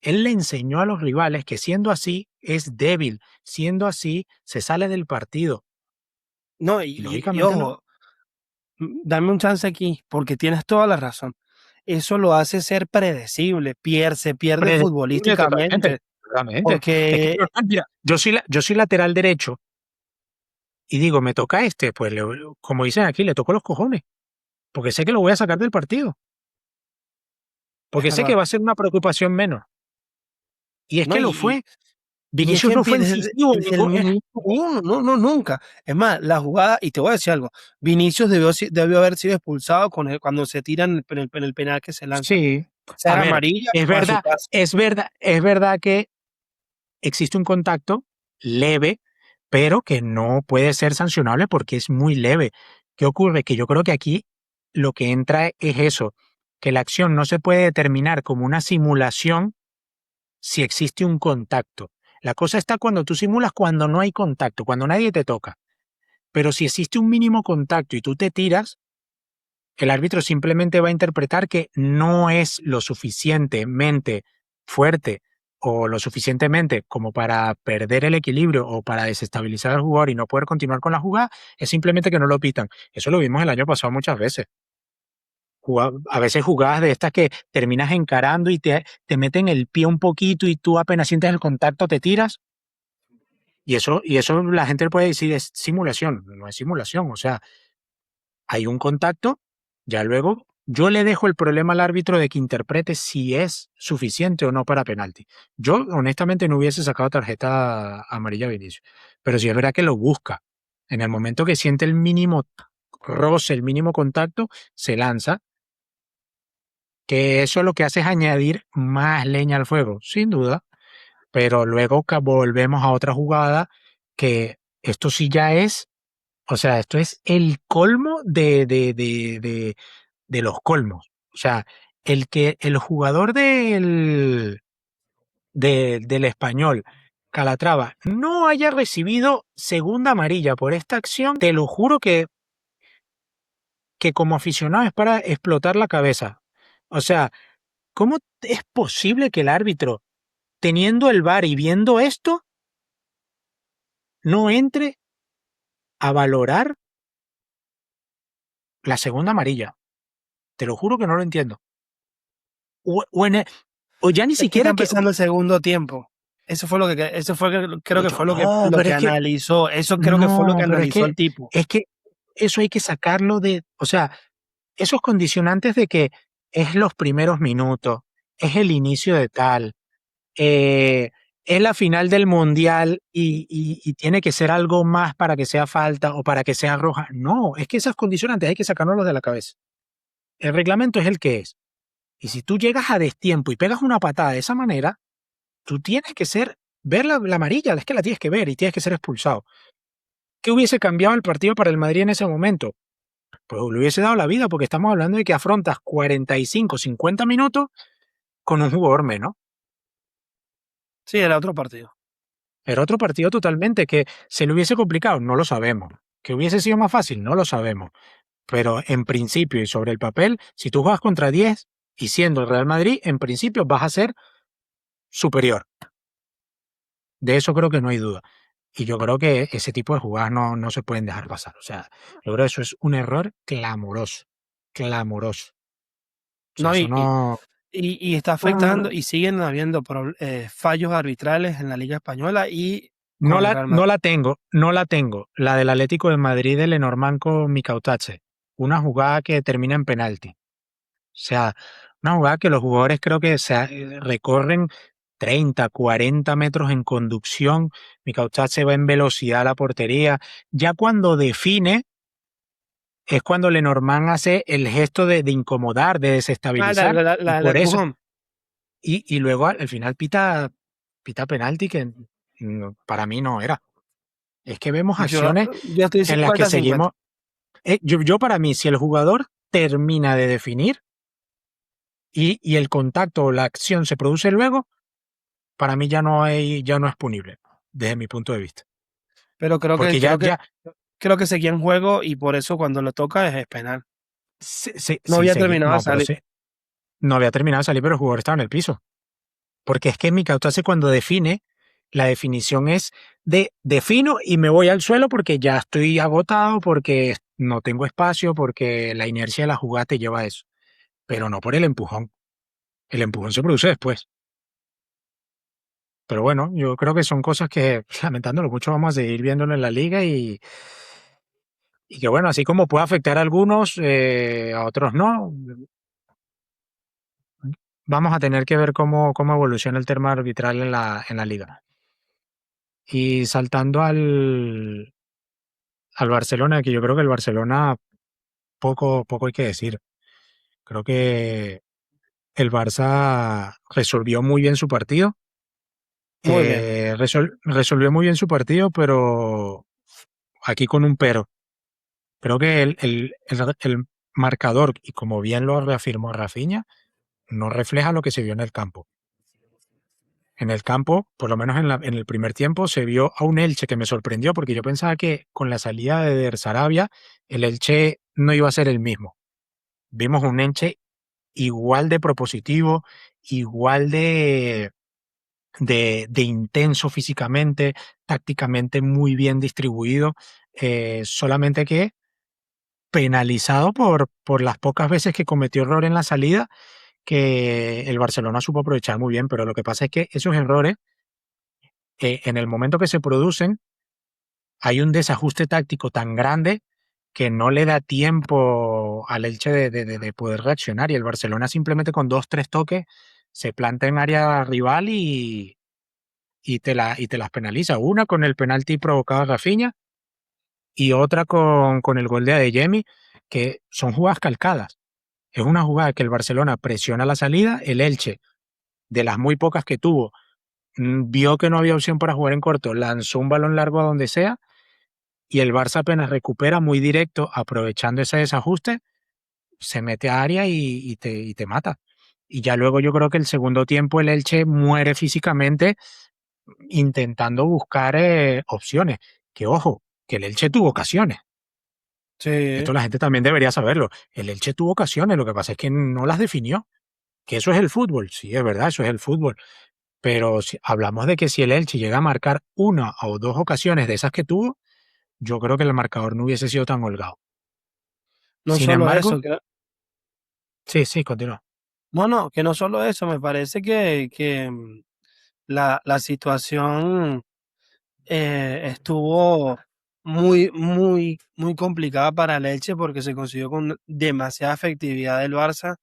S2: Él le enseñó a los rivales que siendo así es débil, siendo así se sale del partido.
S1: No,
S2: Y
S1: y
S2: lógicamente lo
S1: ojo, dame un chance aquí, porque tienes toda la razón. Eso lo hace ser predecible, se pierde
S2: predecible totalmente.
S1: futbolísticamente,
S2: Totalmente. Es que
S1: porque,
S2: mira, yo soy lateral derecho y digo, me toca este, pues como dicen aquí, le toco los cojones, porque sé que lo voy a sacar del partido,
S1: es
S2: porque sé que
S1: verdad,
S2: va a ser una preocupación menos. Y es
S1: ¿no?
S2: que lo fue.
S1: Y es
S2: Vinicius
S1: que
S2: no fue incisivo en
S1: desde el
S2: ningún.
S1: minuto uno, no, no, nunca. Es más, la jugada, y te voy a decir algo, Vinicius debió haber sido expulsado cuando se tiran en el penal que se lanzan.
S2: Sí.
S1: Esa
S2: A
S1: era
S2: ver,
S1: amarilla para su casa.
S2: es verdad que existe un contacto leve, pero que no puede ser sancionable porque es muy leve. ¿Qué ocurre? Que yo creo que aquí lo que entra es eso, que la acción no se puede determinar como una simulación si existe un contacto. La cosa está cuando tú simulas cuando no hay contacto, cuando nadie te toca. Pero si existe un mínimo contacto y tú te tiras, el árbitro simplemente va a interpretar que no es lo suficientemente fuerte o lo suficientemente como para perder el equilibrio o para desestabilizar al jugador y no poder continuar con la jugada, es simplemente que no lo pitan. Eso lo vimos el año pasado muchas veces. A veces jugadas de estas que terminas encarando y te meten el pie un poquito y tú apenas sientes el contacto te tiras. Y eso la gente puede decir es simulación. No es simulación. O sea, hay un contacto, ya luego yo le dejo el problema al árbitro de que interprete si es suficiente o no para penalti. Yo honestamente no hubiese sacado tarjeta amarilla a Vinicius, pero si es verdad que lo busca. En el momento que siente el mínimo roce, el mínimo contacto, se lanza, que eso lo que hace es añadir más leña al fuego, sin duda, pero luego volvemos a otra jugada que esto sí ya es, o sea, esto es el colmo de los colmos. O sea, el que el jugador del Español, Calatrava, no haya recibido segunda amarilla por esta acción, te lo juro que como aficionado es para explotar la cabeza. O sea, ¿cómo es posible que el árbitro, teniendo el VAR y viendo esto, no entre a valorar la segunda amarilla? Te lo juro que no lo entiendo. O o ya ni
S1: Es que está
S2: siquiera que...
S1: empezando el segundo tiempo. Eso fue creo que
S2: Oye,
S1: fue
S2: no,
S1: lo
S2: pero
S1: que
S2: es que...
S1: analizó. Eso creo que fue lo que
S2: No, pero
S1: analizó el tipo.
S2: es que eso hay que sacarlo de... O sea, esos condicionantes de que es los primeros minutos, es el inicio de tal, eh, es la final del mundial y tiene que ser algo más para que sea falta o para que sea roja. No, es que esos condicionantes hay que sacárnoslos de la cabeza. El reglamento es el que es. Y si tú llegas a destiempo y pegas una patada de esa manera, tú tienes que ver la amarilla, es que la tienes que ver y tienes que ser expulsado. ¿Qué hubiese cambiado el partido para el Madrid en ese momento? Pues le hubiese dado la vida porque estamos hablando de que afrontas 45, 50 minutos con un jugador menos.
S1: Sí, era otro partido.
S2: Era otro partido totalmente que se le hubiese complicado, no lo sabemos. Que hubiese sido más fácil, no lo sabemos. Pero en principio y sobre el papel, si tú juegas contra 10 y siendo el Real Madrid, en principio vas a ser superior. De eso creo que no hay duda. Y yo creo que ese tipo de jugadas no se pueden dejar pasar. O sea, yo creo que eso es un error clamoroso. Clamoroso. O sea,
S1: No,
S2: eso no...
S1: y está afectando y siguen habiendo fallos arbitrales en la Liga Española y
S2: No
S1: con el
S2: la,
S1: Real
S2: no
S1: Madrid.
S2: la tengo, no la tengo. La del Atlético de Madrid de Lenormand con Micautache. Una jugada que termina en penalti. O sea, una jugada que los jugadores creo que recorren 30, 40 metros en conducción. Micautache va en velocidad a la portería. Ya cuando define, es cuando Lenormand hace el gesto de incomodar, de
S1: Ah,
S2: desestabilizar. Y
S1: la
S2: por eso,
S1: empujón.
S2: y luego al final pita penalti que para mí no era. Es que vemos
S1: Yo,
S2: acciones
S1: yo estoy
S2: en las que
S1: 50-50.
S2: seguimos. Yo para mí, si el jugador termina de definir y el contacto o la acción se produce luego, para mí ya no es punible, desde mi punto de vista.
S1: Pero
S2: Porque
S1: creo que seguía en juego y por eso cuando lo toca es penal. No
S2: sí
S1: había
S2: seguí,
S1: terminado de
S2: no, pero
S1: salir.
S2: sí, no había terminado de salir, pero el jugador estaba en el piso. Porque es que mi Cautase cuando define, la definición es de defino y me voy al suelo porque ya estoy agotado, porque no tengo espacio, porque la inercia de la jugada te lleva a eso. Pero no por el empujón. El empujón se produce después. Pero bueno, yo creo que son cosas que, lamentándolo mucho, vamos a seguir viéndolo en la liga y que bueno, así como puede afectar a algunos, a otros no, vamos a tener que ver cómo evoluciona el tema arbitral en la liga. Y saltando al Barcelona, que yo creo que el Barcelona poco hay que decir. Creo que el Barça resolvió muy bien su partido.
S1: Muy bien.
S2: Resolvió muy bien su partido, pero aquí con un pero. Creo que el marcador, y como bien lo reafirmó Rafinha, no refleja lo que se vio en el campo. En el campo, por lo menos en el primer tiempo, se vio a un Elche que me sorprendió porque yo pensaba que con la salida de Der Sarabia, el Elche no iba a ser el mismo. Vimos un Elche igual de propositivo, igual de intenso físicamente, tácticamente muy bien distribuido, solamente que penalizado por las pocas veces que cometió error en la salida, que el Barcelona supo aprovechar muy bien, pero lo que pasa es que esos errores, en el momento que se producen, hay un desajuste táctico tan grande que no le da tiempo al Elche de poder reaccionar y el Barcelona simplemente con dos, tres toques se planta en área rival y te las penaliza. Una con el penalti provocado a Rafinha y otra con el gol de Adeyemi, que son jugadas calcadas. Es una jugada que el Barcelona presiona la salida, el Elche, de las muy pocas que tuvo, vio que no había opción para jugar en corto, lanzó un balón largo a donde sea y el Barça apenas recupera muy directo, aprovechando ese desajuste, se mete a área y te mata. Y ya luego yo creo que el segundo tiempo el Elche muere físicamente intentando buscar opciones. Que ojo, que el Elche tuvo ocasiones.
S1: Sí,
S2: Esto la gente también debería saberlo. El Elche tuvo ocasiones, lo que pasa es que no las definió. Que eso es el fútbol, sí, es verdad, eso es el fútbol. Pero si hablamos de que si el Elche llega a marcar una o dos ocasiones de esas que tuvo, yo creo que el marcador no hubiese sido tan holgado.
S1: no
S2: Sin
S1: solo
S2: embargo,
S1: eso,
S2: sí, sí, continúa.
S1: no, no, que no solo eso, me parece que la situación estuvo muy complicada para el Elche porque se consiguió con demasiada efectividad del Barça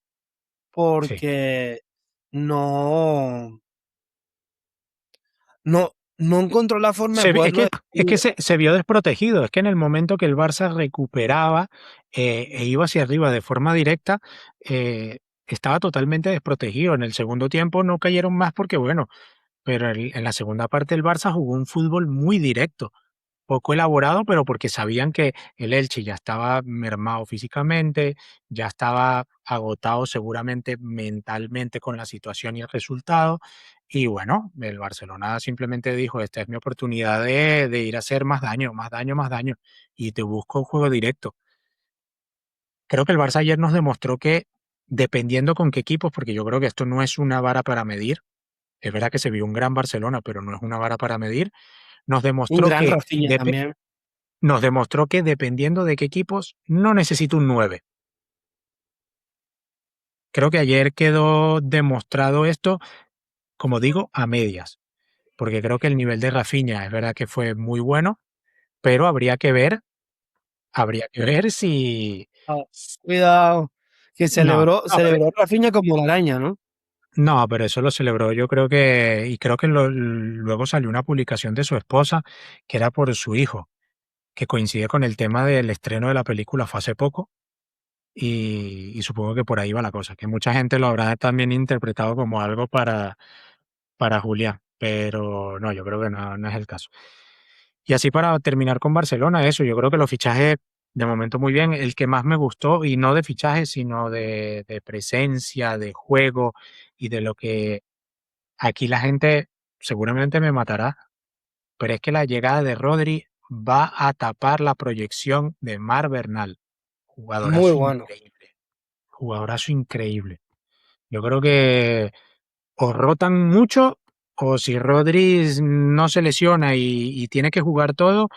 S2: Sí.
S1: porque no, no encontró la forma de
S2: Es
S1: poderlo
S2: es que
S1: definir.
S2: se vio desprotegido. Es que en el momento que el Barça recuperaba e iba hacia arriba de forma directa, estaba totalmente desprotegido. En el segundo tiempo no cayeron más porque, bueno, pero en la segunda parte el Barça jugó un fútbol muy directo, poco elaborado, pero porque sabían que el Elche ya estaba mermado físicamente, ya estaba agotado seguramente mentalmente con la situación y el resultado. Y bueno, el Barcelona simplemente dijo, esta es mi oportunidad de ir a hacer más daño, más daño, más daño. Y te busco un juego directo. Creo que el Barça ayer nos demostró que dependiendo con qué equipos, porque yo creo que esto no es una vara para medir, es verdad que se vio un gran Barcelona, pero no es una vara para medir, nos
S1: Un
S2: demostró
S1: gran
S2: que
S1: Rafinha también.
S2: nos demostró que dependiendo de qué equipos, no necesita un 9. Creo que ayer quedó demostrado esto, como digo, a medias, porque creo que el nivel de Rafinha es verdad que fue muy bueno, pero habría que ver si
S1: Ah, cuidado, que
S2: no, no,
S1: celebró Rafinha como la araña, ¿no?
S2: no, pero eso lo celebró, yo creo que, y creo que luego salió una publicación de su esposa que era por su hijo, que coincide con el tema del estreno de la película, fue hace poco. Y supongo que por ahí va la cosa, que mucha gente lo habrá también interpretado como algo para Julián, pero no, yo creo que no, no es el caso. Y así para terminar con Barcelona, eso, yo creo que los fichajes de momento muy bien. El que más me gustó, y no de fichajes, sino de presencia, de juego y de lo que aquí la gente seguramente me matará, pero es que la llegada de Rodri va a tapar la proyección de Mar Bernal.
S1: Muy
S2: Jugadorazo
S1: bueno.
S2: increíble, jugadorazo increíble. Yo creo que o rotan mucho o si Rodri no se lesiona y tiene que jugar todo,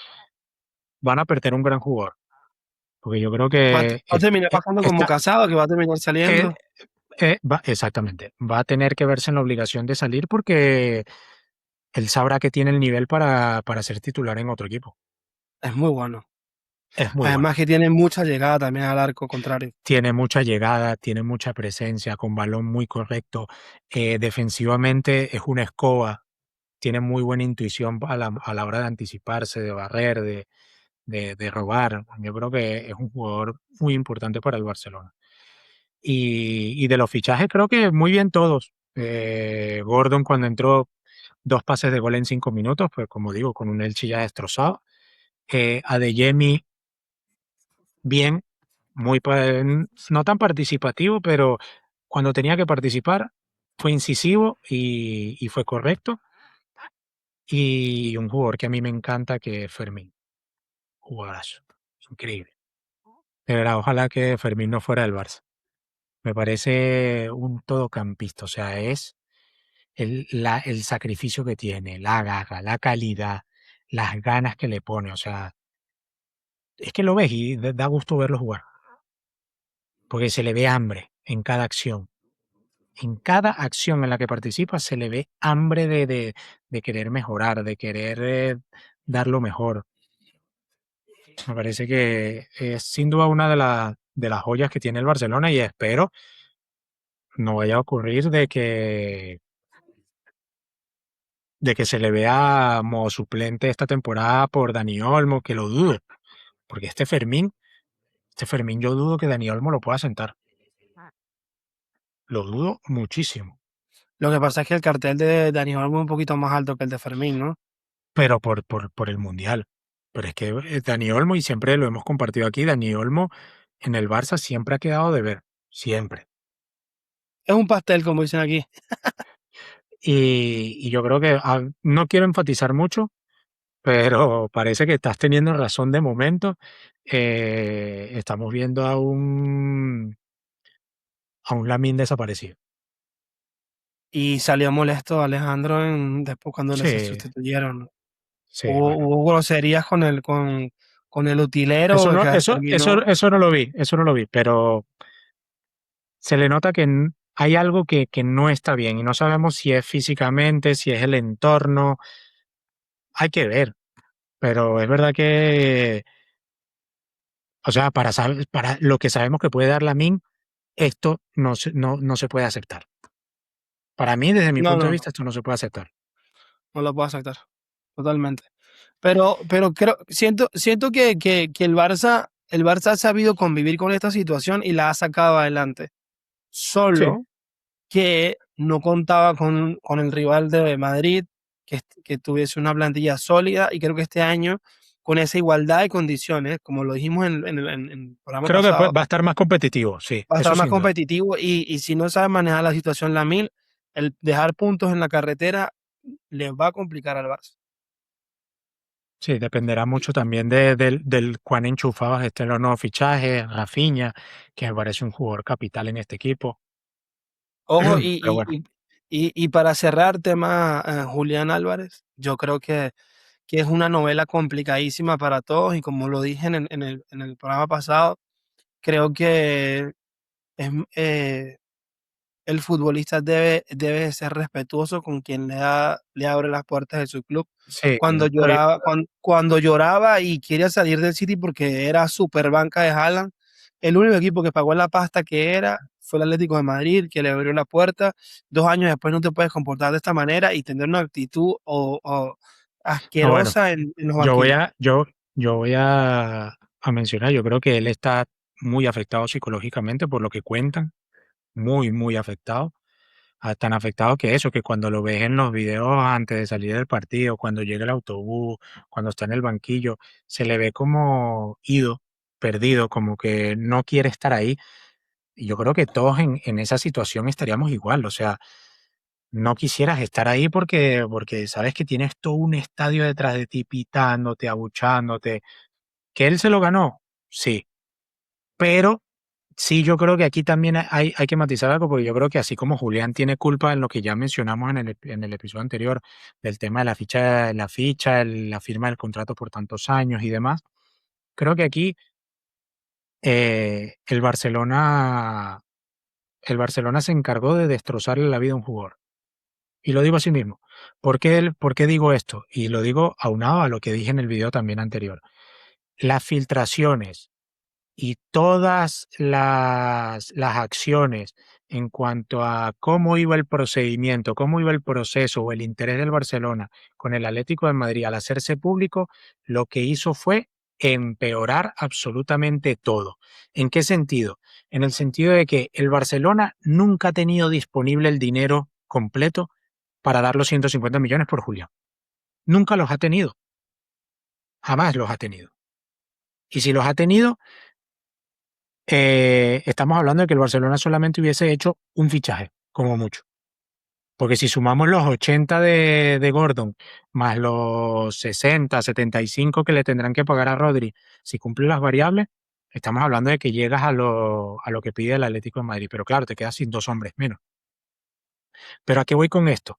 S2: van a perder un gran jugador. Porque yo creo que
S1: Va a terminar pasando como
S2: está,
S1: Casado, que va a terminar
S2: eh,
S1: saliendo.
S2: exactamente, va a tener que verse en la obligación de salir porque él sabrá que tiene el nivel para ser titular en otro equipo.
S1: Es muy bueno.
S2: Es muy bueno.
S1: Además que tiene mucha llegada también al arco contrario.
S2: Tiene mucha llegada, tiene mucha presencia, con balón muy correcto. Defensivamente es una escoba, tiene muy buena intuición a la hora de anticiparse, de barrer, de robar. Yo creo que es un jugador muy importante para el Barcelona. Y de los fichajes creo que muy bien todos. Gordon cuando entró, 2 pases de gol en 5 minutos, pues como digo, con un Elche ya destrozado. Adeyemi, bien, no tan participativo, pero cuando tenía que participar fue incisivo y fue correcto. Y un jugador que a mí me encanta, que es Fermín. Jugadorazo. Es increíble. De verdad, ojalá que Fermín no fuera del Barça. Me parece un todocampista, o sea, es el sacrificio que tiene, la garra, la calidad, las ganas que le pone, o sea, es que lo ves y da gusto verlo jugar, porque se le ve hambre en cada acción. En cada acción en la que participa se le ve hambre de querer mejorar, de querer dar lo mejor. Me parece que es sin duda una de las joyas que tiene el Barcelona y espero no vaya a ocurrir de que se le vea como suplente esta temporada por Dani Olmo, que lo dudo, porque este Fermín yo dudo que Dani Olmo lo pueda sentar, lo dudo muchísimo,
S1: Lo que pasa es que el cartel de Dani Olmo es un poquito más alto que el de Fermín, ¿no?
S2: pero por el Mundial. Pero es que Dani Olmo, y siempre lo hemos compartido aquí, Dani Olmo en el Barça siempre ha quedado de ver, siempre.
S1: Es un pastel, como dicen aquí.
S2: Y yo creo que no quiero enfatizar mucho, pero parece que estás teniendo razón de momento. Estamos viendo a un Lamine desaparecido.
S1: Y salió molesto Alejandro después cuando le se
S2: Sí,
S1: sustituyeron.
S2: sí, bueno.
S1: Hubo groserías con el
S2: Eso
S1: utilero
S2: no,
S1: que terminó.
S2: eso no lo vi, pero se le nota que hay algo que no está bien y no sabemos si es físicamente, si es el entorno. Hay que ver, pero es verdad que, o sea, para lo que sabemos que puede dar Lamine, esto no se puede aceptar. Para mí, desde mi
S1: No,
S2: punto de
S1: no,
S2: vista, esto no se puede aceptar.
S1: no lo puedo aceptar. Totalmente. Pero siento que el Barça ha sabido convivir con esta situación y la ha sacado adelante.
S2: Sí,
S1: Solo que no contaba con el rival de Madrid, que tuviese una plantilla sólida, y creo que este año, con esa igualdad de condiciones, como lo dijimos en el programa
S2: creo que
S1: pasado,
S2: va a estar más competitivo, sí,
S1: va a
S2: eso
S1: estar más
S2: sin duda.
S1: competitivo y si no sabe manejar la situación Lamine, el dejar puntos en la carretera le va a complicar al Barça.
S2: Sí, dependerá
S1: Y-
S2: mucho también del cuán enchufados estén los nuevos fichajes, Rafinha, que me parece un jugador capital en este equipo.
S1: Ojo,
S2: Pero bueno,
S1: y para cerrar tema Julián Álvarez, yo creo que es una novela complicadísima para todos y como lo dije en el programa pasado, creo que es, el futbolista debe ser respetuoso con quien le abre las puertas de su club.
S2: sí,
S1: Cuando lloraba y quería salir del City porque era super banca de Haaland, el único equipo que pagó la pasta que era fue el Atlético de Madrid, que le abrió la puerta. 2 años después no te puedes comportar de esta manera y tener una actitud o
S2: no, bueno,
S1: asquerosa en los
S2: yo voy
S1: banquillos.
S2: a, yo, yo voy a mencionar, yo creo que él está muy afectado psicológicamente por lo que cuentan, muy, muy afectado. Tan afectado que eso, que cuando lo ves en los videos antes de salir del partido, cuando llega el autobús, cuando está en el banquillo, se le ve como ido, perdido, como que no quiere estar ahí. Y yo creo que todos en esa situación estaríamos igual, o sea, no quisieras estar ahí porque sabes que tienes todo un estadio detrás de ti pitándote, abuchándote. ¿Que él se lo ganó? Sí, pero sí, yo creo que aquí también hay que matizar algo, porque yo creo que así como Julián tiene culpa en lo que ya mencionamos en el episodio anterior, del tema de la firma del contrato por tantos años y demás, creo que aquí el Barcelona se encargó de destrozarle la vida a un jugador. Y lo digo así mismo. ¿Por qué digo esto? Y lo digo aunado a lo que dije en el video también anterior. Las filtraciones y todas las acciones en cuanto a cómo iba el procedimiento, cómo iba el proceso o el interés del Barcelona con el Atlético de Madrid al hacerse público, lo que hizo fue empeorar absolutamente todo. ¿En qué sentido? En el sentido de que el Barcelona nunca ha tenido disponible el dinero completo para dar los 150 millones por Julián. Nunca los ha tenido, jamás los ha tenido. Y si los ha tenido, estamos hablando de que el Barcelona solamente hubiese hecho un fichaje, como mucho. Porque si sumamos los 80 de Gordon, más los 60, 75 que le tendrán que pagar a Rodri, si cumple las variables, estamos hablando de que llegas a lo que pide el Atlético de Madrid. Pero claro, te quedas sin dos hombres menos. Pero ¿a qué voy con esto?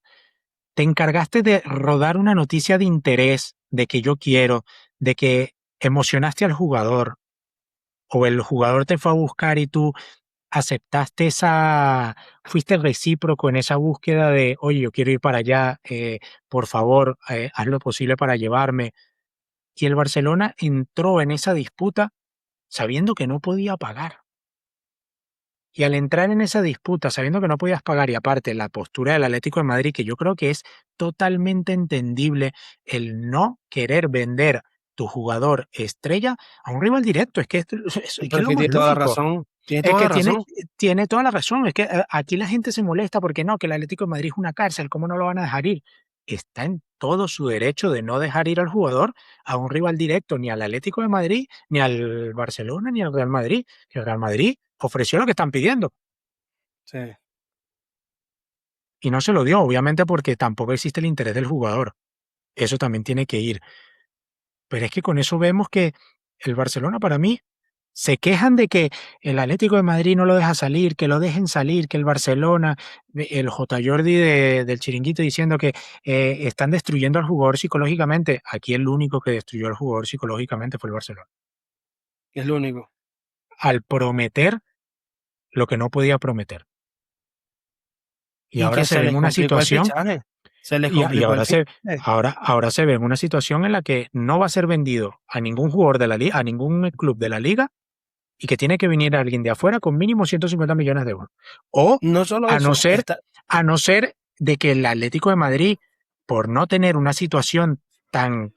S2: Te encargaste de rodar una noticia de interés, de que yo quiero, de que emocionaste al jugador, o el jugador te fue a buscar y tú aceptaste fuiste recíproco en esa búsqueda de, oye, yo quiero ir para allá, por favor, haz lo posible para llevarme. Y el Barcelona entró en esa disputa sabiendo que no podía pagar. Y al entrar en esa disputa, sabiendo que no podías pagar, y aparte la postura del Atlético de Madrid, que yo creo que es totalmente entendible el no querer vender tu jugador estrella a un rival directo, es que es que es
S1: Pero
S2: lo
S1: que
S2: más
S1: tiene toda la
S2: lógico.
S1: razón, tiene
S2: Es
S1: toda
S2: que
S1: la razón.
S2: tiene toda la razón. Es que aquí la gente se molesta porque no, que el Atlético de Madrid es una cárcel, ¿cómo no lo van a dejar ir? está en todo su derecho de no dejar ir al jugador a un rival directo, ni al Atlético de Madrid, ni al Barcelona, ni al Real Madrid. El Real Madrid ofreció lo que están pidiendo
S1: Sí.
S2: y no se lo dio, obviamente porque tampoco existe el interés del jugador. Eso también tiene que ir. Pero es que con eso vemos que el Barcelona para mí se quejan de que el Atlético de Madrid no lo deja salir, que lo dejen salir, que el Barcelona, el J. Jordi del Chiringuito diciendo que están destruyendo al jugador psicológicamente. Aquí el único que destruyó al jugador psicológicamente fue el Barcelona.
S1: Es lo único.
S2: Al prometer lo que no podía prometer. Y
S1: Y
S2: ahora
S1: que
S2: se
S1: se
S2: ve en
S1: les
S2: una
S1: complicó el
S2: situación,
S1: fichaje. Se les
S2: y
S1: complicó el fichaje.
S2: ahora se ve en una situación en la que no va a ser vendido a ningún jugador de la liga, a ningún club de la liga, y que tiene que venir alguien de afuera con mínimo 150 millones de euros. O
S1: No solo
S2: a no
S1: eso,
S2: ser, a no ser de que el Atlético de Madrid, por no tener una situación tan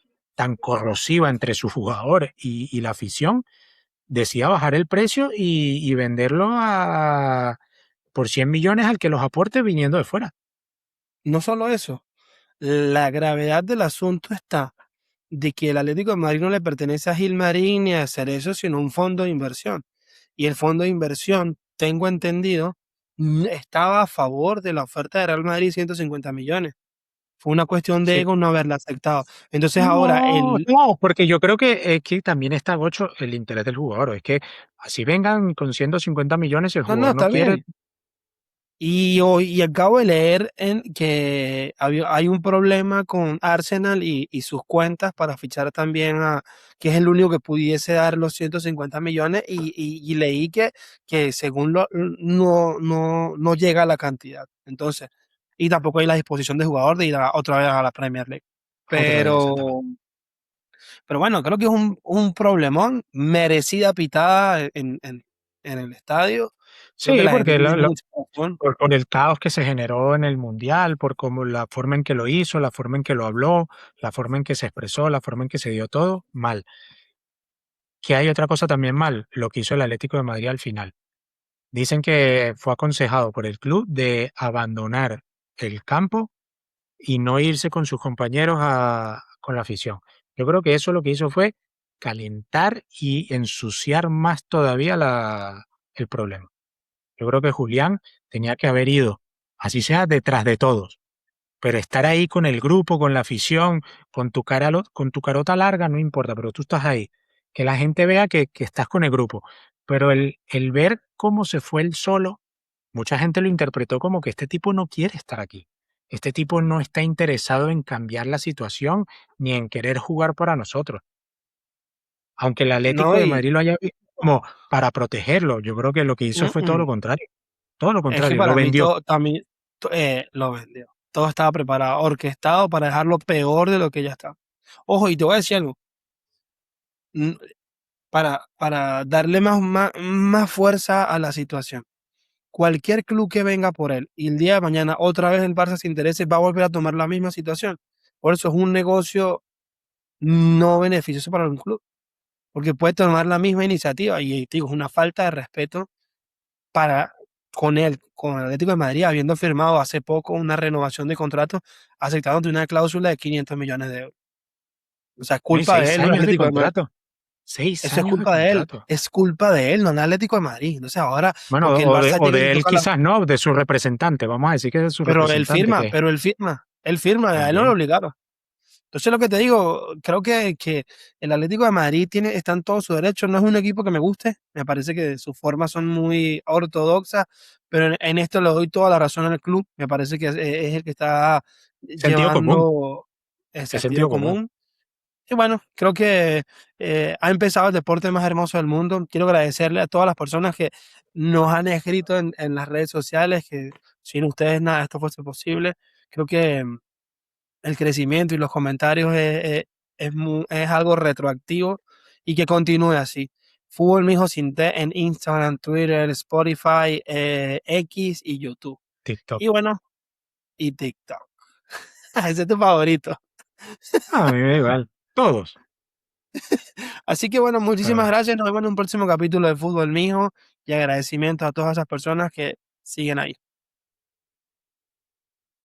S2: corrosiva entre sus jugadores y la afición, decida bajar el precio y venderlo por 100 millones al que los aporte viniendo de fuera.
S1: no solo eso. La gravedad del asunto está de que el Atlético de Madrid no le pertenece a Gilmarín ni a Cerezo, sino a un fondo de inversión. Y el fondo de inversión, tengo entendido, estaba a favor de la oferta de Real Madrid 150 millones. Fue una cuestión de
S2: Sí.
S1: ego no haberla aceptado. Entonces ahora
S2: No, no, porque yo creo que también está gocho el interés del jugador. Es que así vengan con 150 millones, si el
S1: no, no,
S2: jugador no
S1: está
S2: quiere.
S1: bien. Y hoy acabo de leer que hay un problema con Arsenal y sus cuentas para fichar también a, que es el único que pudiese dar los 150 millones y leí que según no llega a la cantidad. Entonces, y tampoco hay la disposición de jugador de ir otra vez a la Premier League.
S2: Otra vez, exactamente.
S1: Pero, pero bueno, creo que es un problemón, merecida pitada en el estadio. Creo que
S2: Sí,
S1: la gente
S2: porque
S1: tiene mucha razón.
S2: por el caos que se generó en el Mundial, por cómo la forma en que lo hizo, la forma en que lo habló, la forma en que se expresó, la forma en que se dio todo, mal. Que hay otra cosa también mal, lo que hizo el Atlético de Madrid al final. Dicen que fue aconsejado por el club de abandonar el campo y no irse con sus compañeros con la afición. Yo creo que eso lo que hizo fue calentar y ensuciar más todavía el problema. Yo creo que Julián tenía que haber ido, así sea detrás de todos, pero estar ahí con el grupo, con la afición, con tu carota larga, no importa, pero tú estás ahí. Que la gente vea que estás con el grupo. Pero el ver cómo se fue él solo, mucha gente lo interpretó como que este tipo no quiere estar aquí. Este tipo no está interesado en cambiar la situación ni en querer jugar para nosotros. Aunque el Atlético
S1: No,
S2: de Madrid lo haya visto como para protegerlo, yo creo que lo que hizo
S1: mm,
S2: fue todo lo
S1: mm.
S2: contrario. Todo lo
S1: Es que
S2: contrario, lo
S1: para mí
S2: vendió.
S1: todo también lo vendió. Todo estaba preparado, orquestado para dejarlo peor de lo que ya está. Ojo, y te voy a decir algo, mm, para darle más fuerza a la situación. Cualquier club que venga por él y el día de mañana otra vez el Barça se interese, va a volver a tomar la misma situación. Por eso es un negocio no beneficioso para un club, porque puede tomar la misma iniciativa y digo, es una falta de respeto para con él, con el Atlético de Madrid, habiendo firmado hace poco una renovación de contrato, aceptando una cláusula de 500 millones de euros. O sea, es
S2: ¿No? Y
S1: culpa de
S2: seis
S1: él, no el
S2: años de
S1: Atlético de Madrid.
S2: contrato. Seis
S1: Eso es
S2: años de
S1: culpa de él,
S2: contrato.
S1: es culpa de él, no el Atlético de Madrid. Entonces ahora,
S2: Bueno,
S1: porque el Barça
S2: o
S1: llega y
S2: de
S1: le
S2: él
S1: toca la...
S2: quizás no, de su representante. Vamos a decir que es de su representante, que
S1: él firma, a él no lo
S2: también.
S1: obligaron. Entonces lo que te digo, creo que el Atlético de Madrid está en todo su derecho, no es un equipo que me guste, me parece que sus formas son muy ortodoxas, pero en esto le doy toda la razón al club, me parece que es el que está
S2: Sentido común.
S1: llevando el
S2: Es
S1: sentido
S2: sentido común.
S1: común. Y bueno, creo que ha empezado el deporte más hermoso del mundo. Quiero agradecerle a todas las personas que nos han escrito en las redes sociales, que sin ustedes nada de esto fuese posible. Creo que el crecimiento y los comentarios es algo retroactivo y que continúe así. Fútbol Mijo Sin T en Instagram, Twitter, Spotify, X y YouTube.
S2: TikTok.
S1: Y bueno, y TikTok. Ese es tu favorito.
S2: Ah, a mí me da igual. Todos.
S1: Así que bueno,
S2: Pero
S1: muchísimas
S2: bueno.
S1: gracias. Nos vemos en un próximo capítulo de Fútbol Mijo y agradecimientos a todas esas personas que siguen ahí.